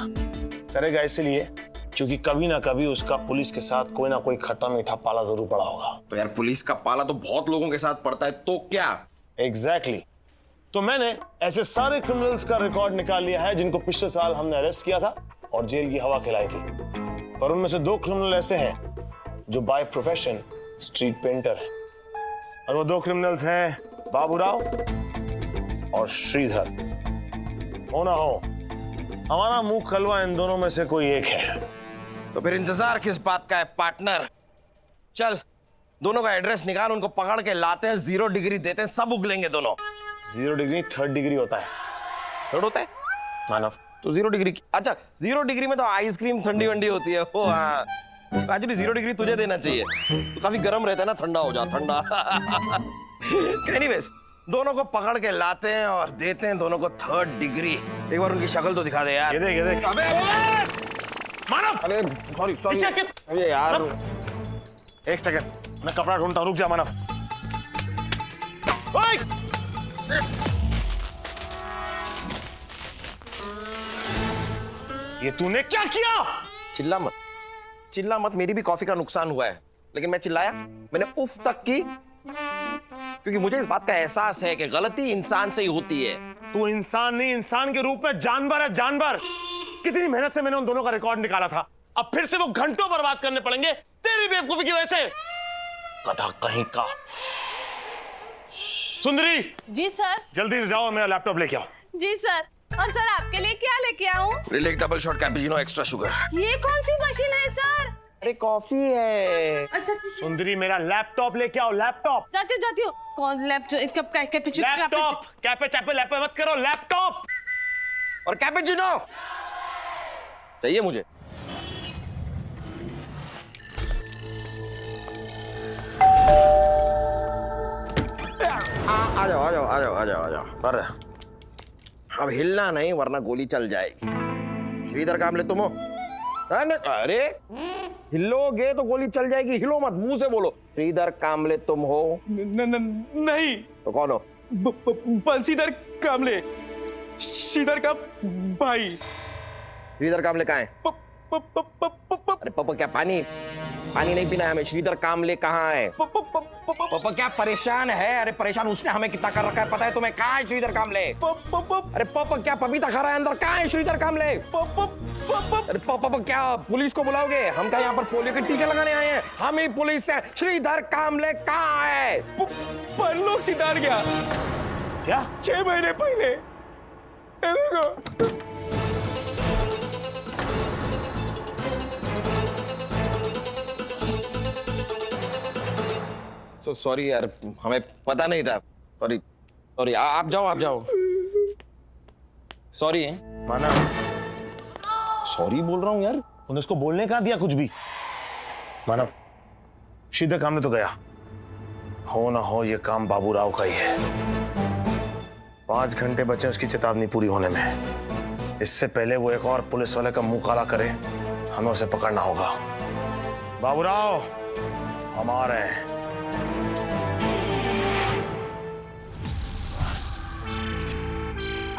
B: करेगा इसलिए क्योंकि कभी ना कभी उसका पुलिस के साथ कोई ना कोई खट्टा मीठा पाला जरूर पड़ा होगा।
C: तो यार पुलिस का पाला तो बहुत लोगों के साथ पड़ता है, तो क्या?
B: एग्जैक्टली। तो मैंने ऐसे सारे क्रिमिनल्स का रिकॉर्ड निकाल लिया है जिनको पिछले साल हमने अरेस्ट किया था और जेल की हवा खिलाई थी, पर उनमें से 2 क्रिमिनल ऐसे हैं जो बाय प्रोफेशन स्ट्रीट पेंटर है, और वो 2 क्रिमिनल्स हैं बाबूराव और श्रीधर। हो ना हो, हमारा मुंह कलवा इन दोनों में से कोई एक है।
C: तो फिर इंतजार किस बात का है पार्टनर? चल दोनों का एड्रेस निकाल, उनको पकड़ के लाते हैं, 0 डिग्री देते हैं, सब उगलेंगे दोनों।
B: 0 डिग्री 3rd डिग्री होता है।
C: 3rd होता है
B: मानव?
C: तो 0 डिग्री की, अच्छा 0 डिग्री में तो आइसक्रीम ठंडी वंडी होती है। वो हाँ, एक्चुअली 0 डिग्री तुझे देना चाहिए, तो काफी गर्म रहता है ना, ठंडा हो जा ठंडा। एनीवेज दोनों को पकड़ के लाते हैं और देते हैं दोनों को 3rd डिग्री। एक बार उनकी शक्ल तो दिखा दे यार।
B: ये देख, ये देख।
C: अबे
B: मानव,
C: अरे सॉरी अरे यार,
B: एक सेकंड, मैं कपड़ा ढूंढता हूं, रुक जा मानव। ओए! ये तूने क्या किया?
C: चिल्ला मत, चिल्ला मत, मेरी भी कॉफी का नुकसान हुआ है, लेकिन मैं चिल्लाया? मैंने उफ तक की, क्योंकि मुझे इस बात का एहसास है कि गलती इंसान से ही होती है।
B: तू इंसान नहीं, इंसान के रूप में जानवर है, जानवर। कितनी मेहनत से मैंने उन दोनों का रिकॉर्ड निकाला था, अब फिर से वो घंटों बर्बाद करने पड़ेंगे तेरी बेवकूफी की वजह से। कथा कहीं का। सुंदरी
H: जी सर।
B: जल्दी से जाओ, मेरा लैपटॉप लेके आओ।
H: जी सर। और सर आपके लिए क्या लेके आऊं?
C: मेरे लिए एक double shot cappuccino extra sugar.
H: ये कौन सी मशीन है सर?
C: अरे कॉफी है।
H: अच्छा
B: सुंदरी मेरा लैपटॉप लेके आओ, लैपटॉप।
H: जाती हूँ। कौन लैपटॉप कब कैपेचिनो?
B: लैपटॉप कैपे चैपे लैपे मत करो, लैपटॉप।
C: और कैपेचिनो चाहिए मुझे। आ जाओ आ जाओ आ जाओ आ जाओ आ जाओ। पर अब हिलना नहीं वरना गोली चल जाएगी। श्रीधर कामले तुम हो? अरे हिलोगे तो गोली चल जाएगी, हिलो मत, मुंह से बोलो। श्रीधर कामले तुम हो?
N: नहीं।
C: तो कौन हो?
N: बंसीधर कामले, श्रीधर का भाई।
C: श्रीधर कामले कहाँ है? अरे पापा क्या पानी नहीं पीना है हमें? श्रीधर कामले कहाँ है? पापा क्या परेशान है? अरे परेशान उसने हमें कितना कर रखा है पता है तुम्हें? कहाँ है श्रीधर कामले? अरे पापा क्या पपीता खा रहा है अंदर? कहाँ है श्रीधर कामले? अरे पापा क्या पुलिस को बुलाओगे? हम क्या यहाँ पर पोलियो के टीके लगाने आए हैं? हम ही पुलिस है। श्रीधर कामले कहाँ है?
N: परलोक सिधार गया।
B: क्या?
N: 6 महीने पहले।
C: सॉरी यार, हमें पता नहीं था। सॉरी आप जाओ। सॉरी
B: माना।
C: सॉरी बोल रहा हूँ यार।
B: तूने उसको बोलने कहाँ दिया कुछ भी? मानव, श्रीधर कामले तो गया, हो ना हो ये काम बाबूराव का ही है। 5 घंटे बचे उसकी चेतावनी पूरी होने में। इससे पहले वो एक और पुलिस वाले का मुंह काला करे, हमें उसे पकड़ना होगा। बाबूराव हमारे हैं।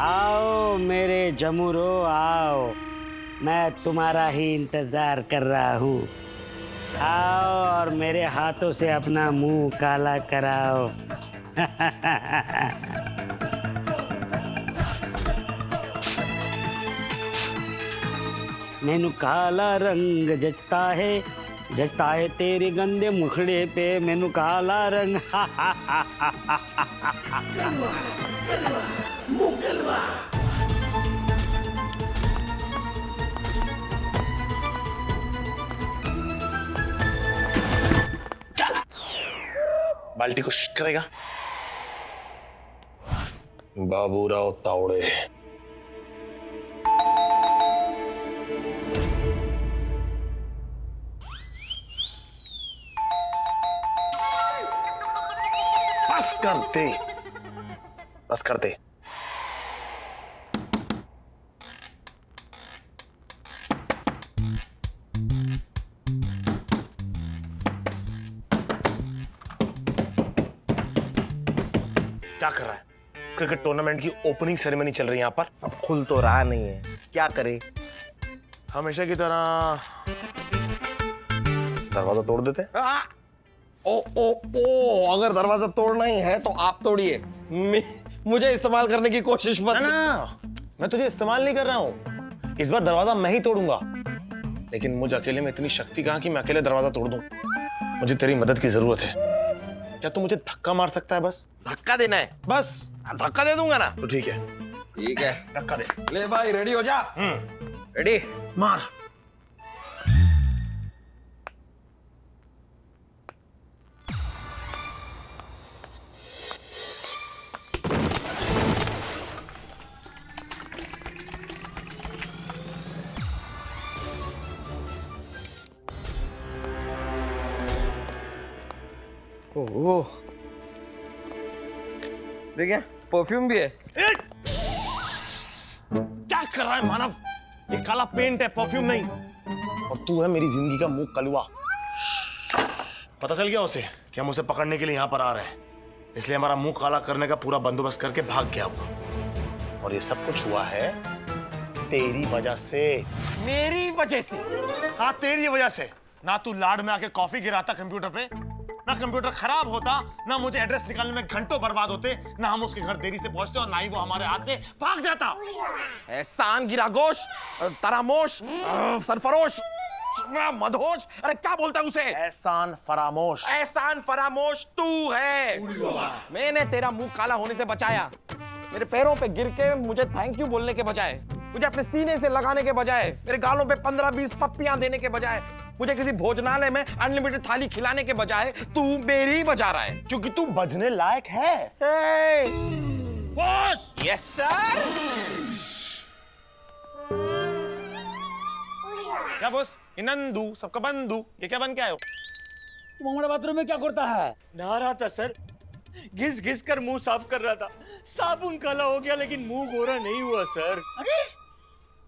E: आओ मेरे जमुरो आओ, मैं तुम्हारा ही इंतजार कर रहा हूँ। आओ और मेरे हाथों से अपना मुंह काला कराओ। मैनू काला रंग जचता है तेरे गंदे मुखड़े पे, मैनू काला रंग।
B: बाल्टी को शिट करेगा बाबूराव तावड़े। बस कर दे। क्या कर रहा है? क्रिकेट टूर्नामेंट की ओपनिंग सेरेमनी चल रही है यहाँ पर।
C: अब खुल तो रहा नहीं है, क्या करे?
B: हमेशा की तरह दरवाजा तोड़ देते।
C: ओ अगर दरवाजा तोड़ना ही है तो आप तोड़िए, मुझे इस्तेमाल करने की कोशिश मत।
B: ना, मैं तुझे इस्तेमाल नहीं कर रहा हूँ। इस बार दरवाजा मैं ही तोड़ूंगा, लेकिन मुझे अकेले में इतनी शक्ति कहाँ कि मैं अकेले दरवाजा तोड़ दूं। मुझे तेरी मदद की जरूरत है। क्या तू मुझे धक्का मार सकता है? बस
C: धक्का देना है?
B: बस
C: धक्का दे दूंगा ना।
B: तो ठीक है
C: धक्का दे। ले भाई रेडी हो जा। रेडी
B: मार।
C: ओह देखिए परफ्यूम भी है।
B: क्या कर रहा है मानव? ये काला पेंट है, परफ्यूम नहीं। और तू है मेरी जिंदगी का मुंह कलवा। पता चल गया उसे कि हम उसे पकड़ने के लिए यहाँ पर आ रहे हैं, इसलिए हमारा मुंह काला करने का पूरा बंदोबस्त करके भाग गया वो। और ये सब कुछ हुआ है तेरी वजह से।
C: मेरी वजह से?
B: हाँ तेरी वजह से। ना तू लाड में आके कॉफी गिराता कंप्यूटर पे, ना कंप्यूटर खराब होता, ना मुझे एड्रेस निकालने में घंटों बर्बाद होते, ना हम उसके घर देरी से पहुंचते और ना ही वो हमारे हाथ से भाग जाता।
C: एहसान गिरागोश, तरामोश, सरफरोश, मदहोश, अरे क्या बोलता है उसे?
B: एहसान फरामोश।
C: एहसान फरामोश तू है। मैंने तेरा मुंह काला होने से बचाया। मेरे पैरों पे गिर के मुझे थैंक यू बोलने के बजाय, मुझे अपने सीने से लगाने के बजाय, मेरे गालों पे 15-20 पप्पियां देने के बजाय मुझे किसी भोजनालय में अनलिमिटेड थाली खिलाने के बजाय तू मेरी ही बजा रहा है।
B: क्योंकि तू बजने लायक है।
L: बॉस। Yes sir.
B: क्या बॉस? नंदू सबका बंधु, ये क्या बन के आए हो?
F: तुम हमारे बाथरूम में क्या करता है?
N: नहा रहा था सर, घिस घिस कर मुंह साफ कर रहा था। साबुन काला हो गया लेकिन मुंह गोरा नहीं हुआ सर।
F: अरे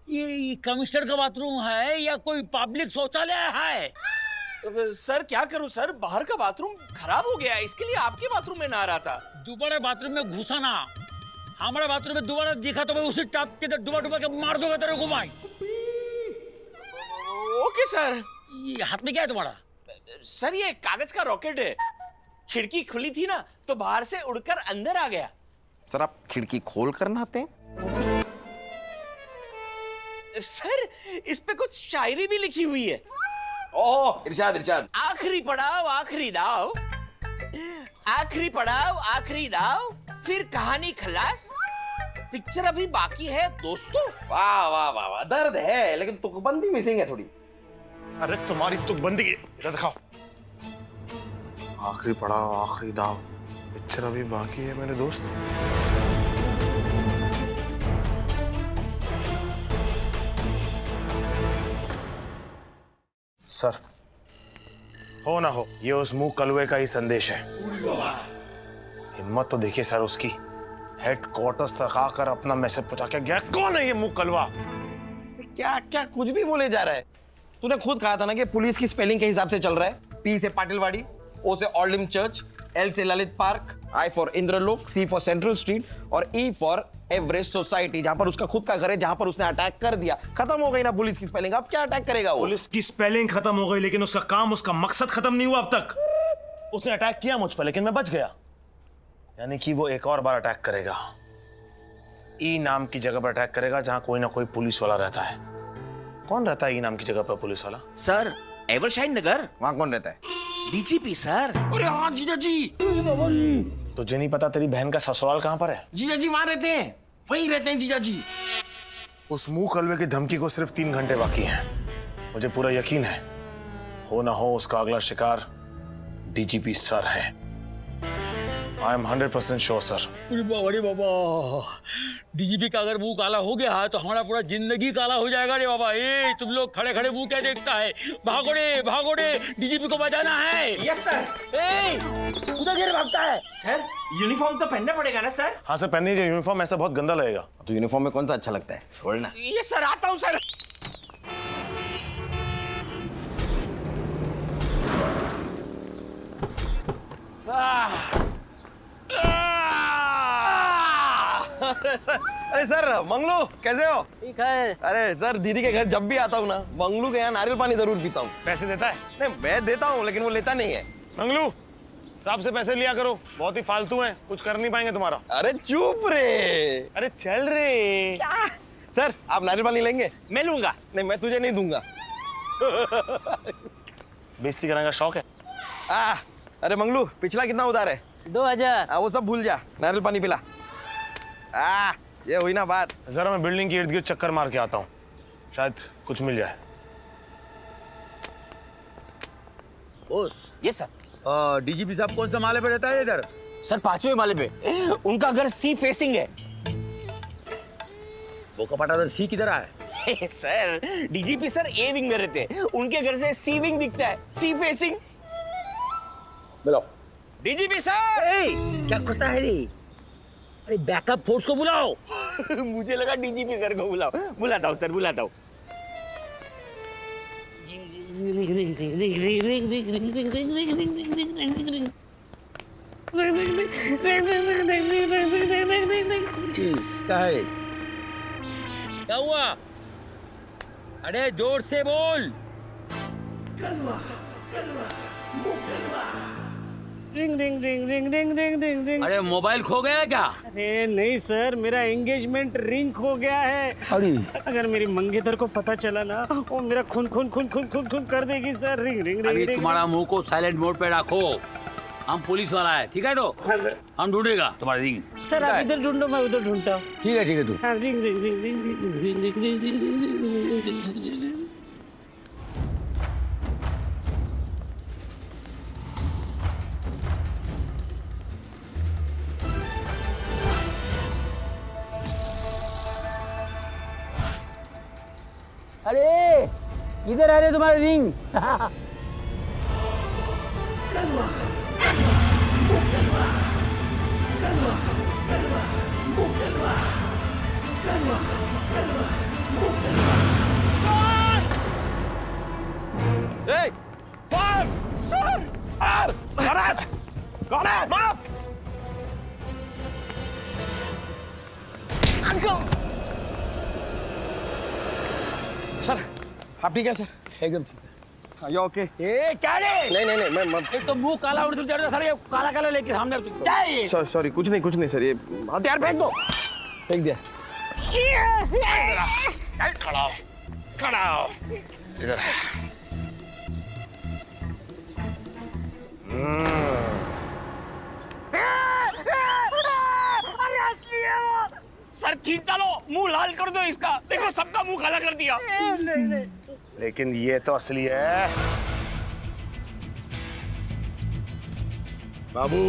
F: ये कमिश्नर का बाथरूम है या कोई पब्लिक शौचालय है?
N: सर क्या करूं सर, बाहर का बाथरूम खराब हो गया, इसके लिए आपके बाथरूम में नहा रहा था।
F: दोबारा बाथरूम में घुसा ना, हमारे बाथरूम में दोबारा दिखा तो मैं उसी टाप के डुबा के मार दूंगा तेरे को भाई।
N: Okay sir.
F: ये हाथ में क्या है तुम्हारा?
N: सर ये कागज का रॉकेट है, खिड़की खुली थी ना तो बाहर से उड़कर अंदर आ गया।
C: सर आप खिड़की खोल कर नहाते हैं?
N: सर इस पे कुछ शायरी भी लिखी हुई है।
C: ओह इरशाद इरशाद।
N: आखिरी पड़ाव आखिरी दाव, आखिरी पड़ाव आखिरी दाव, फिर कहानी खलास, पिक्चर अभी बाकी है दोस्तों।
C: वाह वाह वाह वाह, दर्द है लेकिन तुकबंदी मिसिंग है थोड़ी।
B: अरे तुम्हारी तुकबंदी की इधर दिखाओ। आखिरी पड़ाव आखिरी दाव, पिक्चर अभी बाकी है मेरे दोस्त। सर हो ना हो ये उस मुंह कलवे का ही संदेश है। हिम्मत तो देखिए सर उसकी, हेडक्वार्टर्स तक आकर अपना मैसेज पहुंचा के गया। कौन है ये मुंह कलवा?
C: क्या क्या कुछ भी बोले जा रहा है। तूने खुद कहा था ना कि पुलिस की स्पेलिंग के हिसाब से चल रहा है। पी से पाटिलवाड़ी, ओ से ऑल्डिम चर्च, एल से Lalit park, I for Indralok, C for central street और ई फॉर एवरेस्ट सोसाइटी, जहां पर उसका खुद का घर है, जहां पर उसने अटैक कर दिया। खत्म हो गई ना पुलिस की स्पेलिंग। अब क्या अटैक करेगा वो?
B: पुलिस की स्पेलिंग खत्म हो गई लेकिन उसका काम, उसका मकसद खत्म नहीं हुआ अब तक। उसने अटैक किया मुझ पर लेकिन मैं बच गया, यानी कि वो एक और बार अटैक करेगा। ई नाम की जगह पर अटैक करेगा जहां कोई ना कोई पुलिस वाला रहता है। कौन रहता है ई नाम की जगह पर पुलिस वाला?
L: सर एवरशाइन नगर।
C: वहां कौन रहता है?
L: DGP sir.
C: अरे हाँ जीजा जी।
B: तुझे नहीं पता तेरी बहन का ससुराल कहां पर है?
C: जीजा जी वहां रहते हैं, वहीं रहते हैं जीजा जी।
B: उस मुंह कलवे की धमकी को सिर्फ 3 घंटे बाकी हैं। मुझे पूरा यकीन है हो ना हो उसका अगला शिकार डीजीपी सर है। I am 100% sure sir.
F: अरे बाबा, डीजीपी का अगर मुंह काला हो गया है तो हमारा पूरा जिंदगी काला हो जाएगा रे बाबा। ए तुम लोग खड़े खड़े मुंह क्या देखता है? भागो रे, डीजीपी को बचाना है।
N: Yes sir.
F: ए उधर घेर भागता है।
N: सर यूनिफॉर्म तो पहनना पड़ेगा ना सर?
B: हाँ सर पहन लीजिए यूनिफॉर्म, ऐसा बहुत गंदा लगेगा।
C: तो यूनिफॉर्म में कौन सा अच्छा लगता है? छोड़ना।
N: ये सर आता हूँ सर।
C: अरे सर मंगलू कैसे हो?
E: ठीक है।
C: अरे सर दीदी के घर जब भी आता हूँ ना, मंगलू के यहाँ नारियल पानी जरूर पीता हूँ।
B: पैसे देता है?
C: नहीं मैं देता हूँ लेकिन वो लेता नहीं है।
B: मंगलू साहब से पैसे लिया करो, बहुत ही फालतू हैं, कुछ कर नहीं पाएंगे तुम्हारा।
C: अरे चुप रे।
B: अरे चल रे।
C: सर आप नारियल पानी लेंगे?
L: मैं लूंगा।
C: नहीं मैं तुझे नहीं दूंगा।
B: बेइज्जती करने का शौक है?
C: अरे मंगलू पिछला कितना उधार है?
E: 2000।
C: वो सब भूल जा, नारियल पानी पिला। ये हुई ना बात।
B: जरा मैं बिल्डिंग के इर्द गिर्द चक्कर मार के आता हूँ, शायद कुछ मिल जाए।
L: Yes sir.
F: डीजीपी साहब कौन सा माले पे रहता है इधर?
L: सर 5वें माले पे। उनका घर सी फेसिंग है।
F: वो कपाटा उधर सी किधर है?
L: Sir DGP sir A wing में रहते हैं, उनके घर से सी विंग दिखता है, सी फेसिंग।
F: बुलाओ
L: डीजीपी सर।
F: क्या करता है रे? अरे बैकअप फोर्स को बुलाओ।
L: मुझे लगा डीजीपी सर को बुलाओ। बुलाता हूँ सर, बुलाता हूँ।
F: क्या है? क्या हुआ? अरे जोर से बोल।
E: Ring ring ring ring ring ring ring ring.
F: अरे मोबाइल खो गया क्या?
E: अरे नहीं सर, मेरा एंगेजमेंट रिंग हो गया है।
F: अरे
E: अगर मेरी मंगेतर को पता चला ना, वो मेरा खून खून खून खून खून खून कर देगी सर। रिंग रिंग
F: अभी
E: रिंग।
F: तुम्हारा मुंह को साइलेंट मोड पे रखो, हम पुलिस वाला है, ठीक है? तो हम ढूंढेगा तुम्हारा रिंग।
E: सर आप इधर ढूंढो, मैं उधर ढूंढता हूँ।
F: ठीक है तू।
E: हाँ ring ring ring ring ring ring ring ring ring ring ring ring ring.
F: इधर आ रहे तुम्हारे रिंग।
C: माफ। सर आप ठीक है सर?
F: एकदम ठीक
C: है। ये ओके?
F: ए क्या रे?
C: नहीं मैं
F: एक तो मुंह काला उड़ चढ़ सर, ये काला काला लेके सामने क्या है ये?
C: सॉरी कुछ नहीं सर, ये हथियार फेंक दो।
F: फेंक दिया।
B: खड़ा हो इधर।
L: सर खींच डालो, मुंह लाल कर दो इसका। देखो सबका मुंह काला कर दिया।
B: लेकिन ये तो असली है। बाबू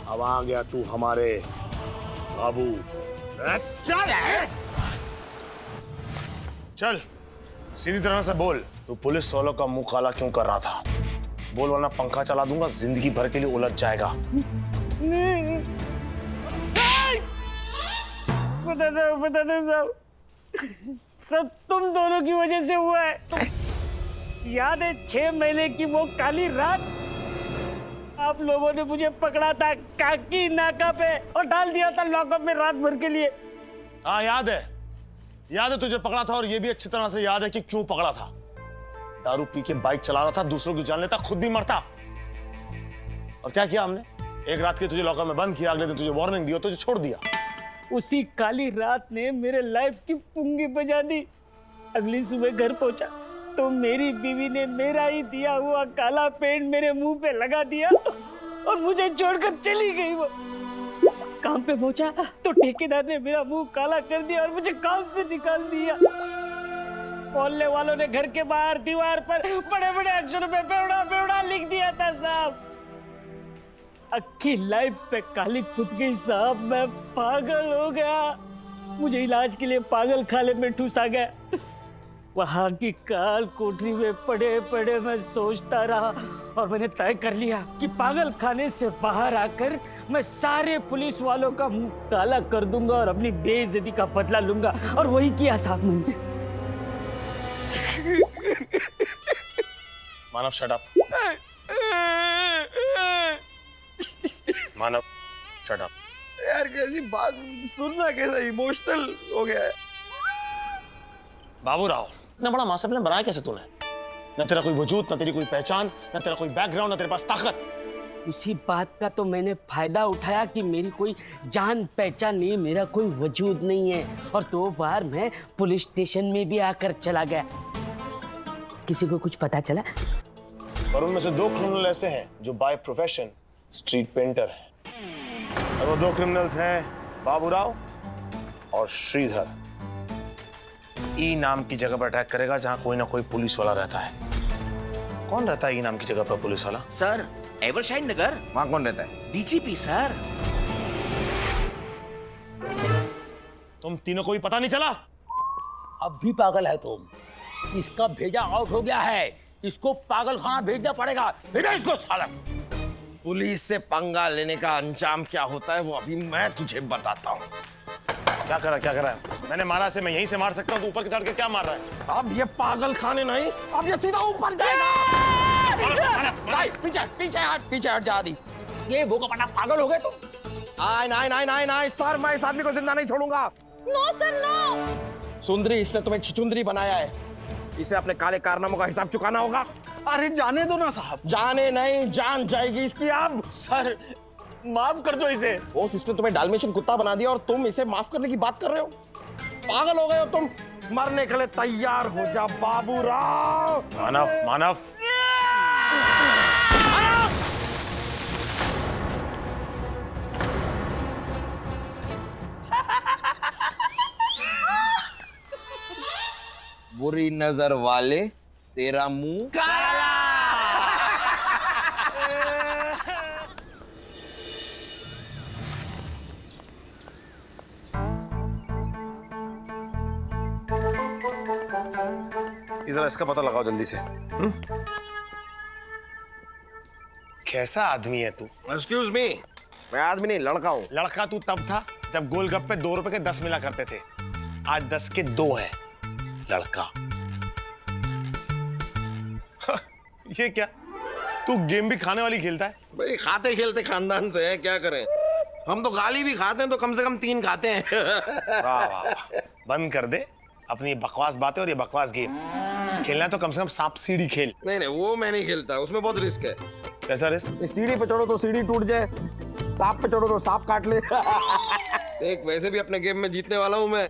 B: अब आ गया तू हमारे बाबू। चल सीधी तरह से बोल, तू पुलिस वालों का मुंह काला क्यों कर रहा था? बोल वरना पंखा चला दूंगा, जिंदगी भर के लिए उलझ जाएगा।
E: बता दो साहब, सब तुम दोनों की वजह से हुआ है। याद है 6 महीने की वो काली रात, आप लोगों ने मुझे पकड़ा था काकी नाका पे और डाल दिया था लॉकअप में रात भर के लिए।
B: हाँ याद है तुझे पकड़ा था, और ये भी अच्छी तरह से याद है कि क्यों पकड़ा था। दारू पी के बाइक चला रहा था, दूसरों की जान लेता, खुद भी मरता। और क्या किया हमने? एक रात के तुझे लॉकअप में बंद किया, अगले दिन तुझे वार्निंग दी और तुझे छोड़ दिया।
E: उसी काली रात ने मेरे लाइफ की पुंगी बजा दी। अगली सुबह घर पहुंचा तो मेरी बीवी ने मेरा ही दिया हुआ काला पेंट मेरे मुंह पे लगा दिया और मुझे छोड़कर चली गई। वो काम पे पहुंचा तो ठेकेदार ने मेरा मुंह काला कर दिया और मुझे काम से निकाल दिया। मोहल्ले वालों ने घर के बाहर दीवार पर बड़े-बड़े अक्षरों में बेवड़ा लिख दिया था साहब। अक्की लाइफ पे काली खुद गई साहब, मैं पागल हो गया। मुझे इलाज के लिए पागल खाने में ठूसा गया। वहां की काल कोठरी में पड़े मैं सोचता रहा और मैंने तय कर लिया कि पागल खाने से बाहर आकर मैं सारे पुलिस वालों का मुंह काला कर दूंगा और अपनी बेइज्जती का बदला लूंगा। और वही किया साहब मैंने।
B: मानव शट अप। मानव शट अप।
C: यार कैसी बात सुनना, कैसा इमोशनल हो गया है।
B: बाबू राव, इतना बड़ा मास्टर प्लान बनाया कैसे तूने? न तेरा कोई वजूद, न तेरी कोई पहचान, न तेरा कोई बैकग्राउंड, न तेरे पास ताकत।
E: उसी बात का तो मैंने फायदा उठाया कि मेरी कोई जान पहचान नहीं, मेरा कोई वजूद नहीं है। और 2 बार मैं पुलिस स्टेशन में भी आकर चला गया। किसी को कुछ पता चला?
B: और उनमें से 2 क्रिमिनल ऐसे हैं जो बाय प्रोफेशन स्ट्रीट पेंटर हैं। और वो 2 क्रिमिनल्स हैं बाबूराव और श्रीधर। ई नाम की जगह पर अटैक करेगा जहां कोई ना कोई पुलिस वाला रहता है। कौन रहता है ई नाम की जगह पर पुलिस वाला?
N: सर एवरशाइन नगर।
C: वहां कौन रहता है?
N: DGP sir.
B: तुम तीनों को भी पता नहीं चला?
F: अब भी पागल है तुम। इसका भेजा आउट हो गया है, इसको पागल खाना भेजना पड़ेगा। भेजा इसको साला।
C: पुलिस से पंगा लेने का अंजाम क्या होता है वो अभी मैं तुझे बताता हूँ।
B: क्या करा है? मैंने मारा से, मैं यहीं से मार सकता हूँ, तू ऊपर के चढ़ के क्या मार रहा है?
C: अब ये पागल खाने नहीं, अब ये सीधा ऊपर जाएगा। पीछे हट जा आदि।
F: ये भूखा पटा पागल हो गए तुम।
C: नहीं सर, मैं इस आदमी को जिंदा नहीं छोड़ूंगा।
H: No sir no.
C: सुंदरी, इसने तुम्हें छिचुंदरी बनाया है, इसे अपने काले कारनामों का हिसाब चुकाना होगा।
J: अरे जाने दो ना साहब।
C: जाने नहीं, जान जाएगी इसकी अब।
J: सर माफ कर दो इसे।
C: बॉस, इसने तुम्हें डाल्मेशियन कुत्ता बना दिया और तुम इसे माफ करने की बात कर रहे हो? पागल हो गए हो तुम। मरने के लिए तैयार हो जा बाबूराव।
B: मानव
C: बुरी नजर वाले तेरा मुंह काला।
B: जरा इसका पता लगाओ जल्दी से। कैसा आदमी है तू?
C: एक्सक्यूज मी, मैं आदमी नहीं लड़का हूँ।
B: लड़का तू तब था जब गोलगप्पे 2 रुपए के 10 मिला करते थे, आज 10 के 2 है। लड़का ये क्या, तू गेम भी खाने वाली खेलता है?
C: भाई खाते खेलते खानदान से है, क्या करें। हम तो गाली भी खाते हैं तो कम से कम 3 खाते हैं।
B: वाह वाह वाह। बंद कर दे अपनी बकवास बातें और ये बकवास गेम। खेलना है तो कम से कम सांप सीढ़ी खेल।
C: नहीं नहीं, वो मैं नहीं खेलता, उसमें बहुत रिस्क है।
B: कैसा रिस्क?
C: सीढ़ी पे चढ़ो तो सीढ़ी टूट जाए, सांप पे चढ़ो तो सांप काट ले। देख वैसे भी अपने गेम में जीतने वाला हूँ मैं।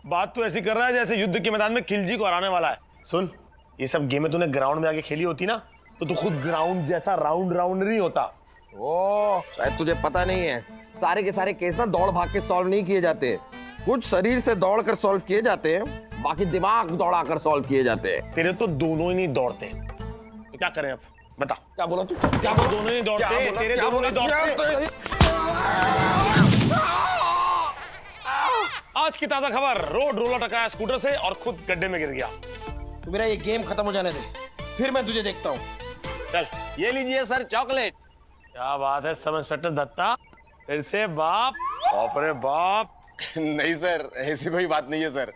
B: बात तो ऐसी कर रहा है जैसे युद्ध के मैदान में खिलजी को हराने वाला है। सुन, ये सब गेमें तूने ग्राउंड में आके खेली होती ना, तो तू खुद ग्राउंड जैसा राउंड राउंड नहीं होता।
C: ओ, शायद तुझे पता नहीं है, सारे के सारे केस ना दौड़ भाग के सॉल्व नहीं किए जाते। कुछ शरीर से दौड़ कर सॉल्व किए जाते हैं, बाकी दिमाग दौड़ा कर सॉल्व किए जाते हैं।
B: तेरे तो दोनों ही नहीं दौड़ते, तो क्या करें अब बता?
C: क्या बोला तू?
B: क्या बोला? दोनों ही दौड़ते, तेरे दोनों नहीं दौड़ते। आज की ताजा खबर, रोड रोलर टकराया स्कूटर से और खुद गड्ढे में गिर गया।
C: तो मेरा ये गेम खत्म हो जाने दे, फिर मैं तुझे देखता हूँ।
B: चल,
C: ये लीजिए सर चॉकलेट।
B: क्या बात है सब इंस्पेक्टर दत्ता, फिर से बाप? बाप रे बाप।
O: नहीं सर, ऐसी कोई बात नहीं है सर।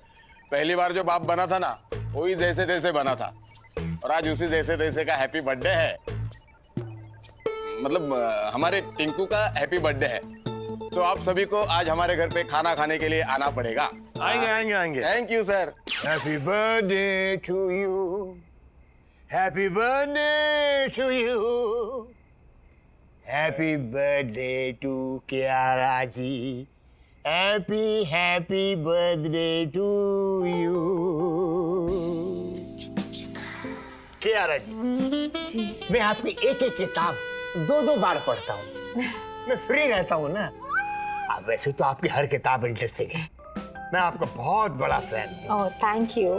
O: पहली बार जो बाप बना था ना, वही जैसे तैसे बना था, और आज उसी जैसे तैसे का हैप्पी बर्थडे है। मतलब हमारे टिंकू का हैप्पी बर्थडे है, तो आप सभी को आज हमारे घर पे खाना खाने के लिए आना पड़ेगा।
B: आएंगे आएंगे आएंगे।
O: Thank you sir.
J: Happy birthday to you, happy birthday to you, happy birthday to Kiara ji, happy happy birthday to you. Kiara ji, मैं आपकी एक एक किताब 2-2 बार पढ़ता हूँ। मैं फ्री रहता हूँ ना। अब वैसे तो आपकी हर किताब इंटरेस्टिंग है, मैं आपका बहुत बड़ा फैन हूँ।
G: Oh thank you.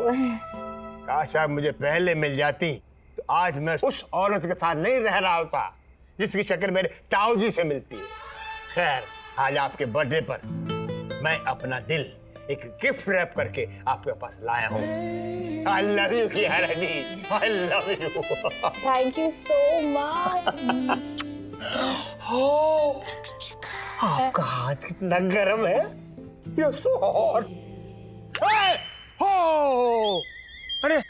J: काश आप मुझे पहले मिल जाती तो आज मैं उस औरत के साथ नहीं रह रहा होता जिसकी शक्ल मेरे ताऊ जी से मिलती है। खैर, आज आपके बर्थडे पर मैं अपना दिल एक गिफ्ट रैप करके आपके पास लाया हूँ। I love you Kiara ji, I love you।
G: Thank you so much.
J: आपका हाथ कितना गर्म है, You're so hot। हो, अरे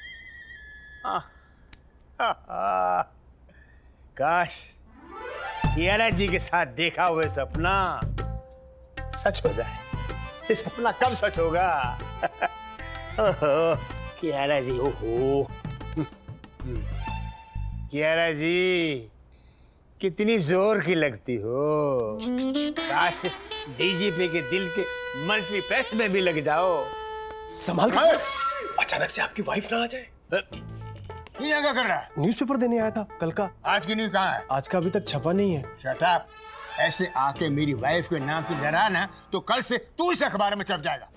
J: काश कियारा जी के साथ देखा हुआ सपना सच हो जाए। ये सपना कब सच होगा? ओहो, कियारा जी, ओहो। कियारा जी, कितनी जोर की लगती हो। काश डीजीपी के दिल के मल्टीप्लेक्स में भी लग जाओ।
B: संभाल के सर, अचानक से आपकी वाइफ ना आ जाए।
J: ये क्या कर रहा है?
B: न्यूज़पेपर देने आया था कल का।
J: आज की न्यूज़ कहाँ है?
B: आज का अभी तक छपा नहीं है।
J: Shut up. ऐसे आके मेरी वाइफ के नाम से डरा ना, तो कल से तू इस अखबार में छप जाएगा।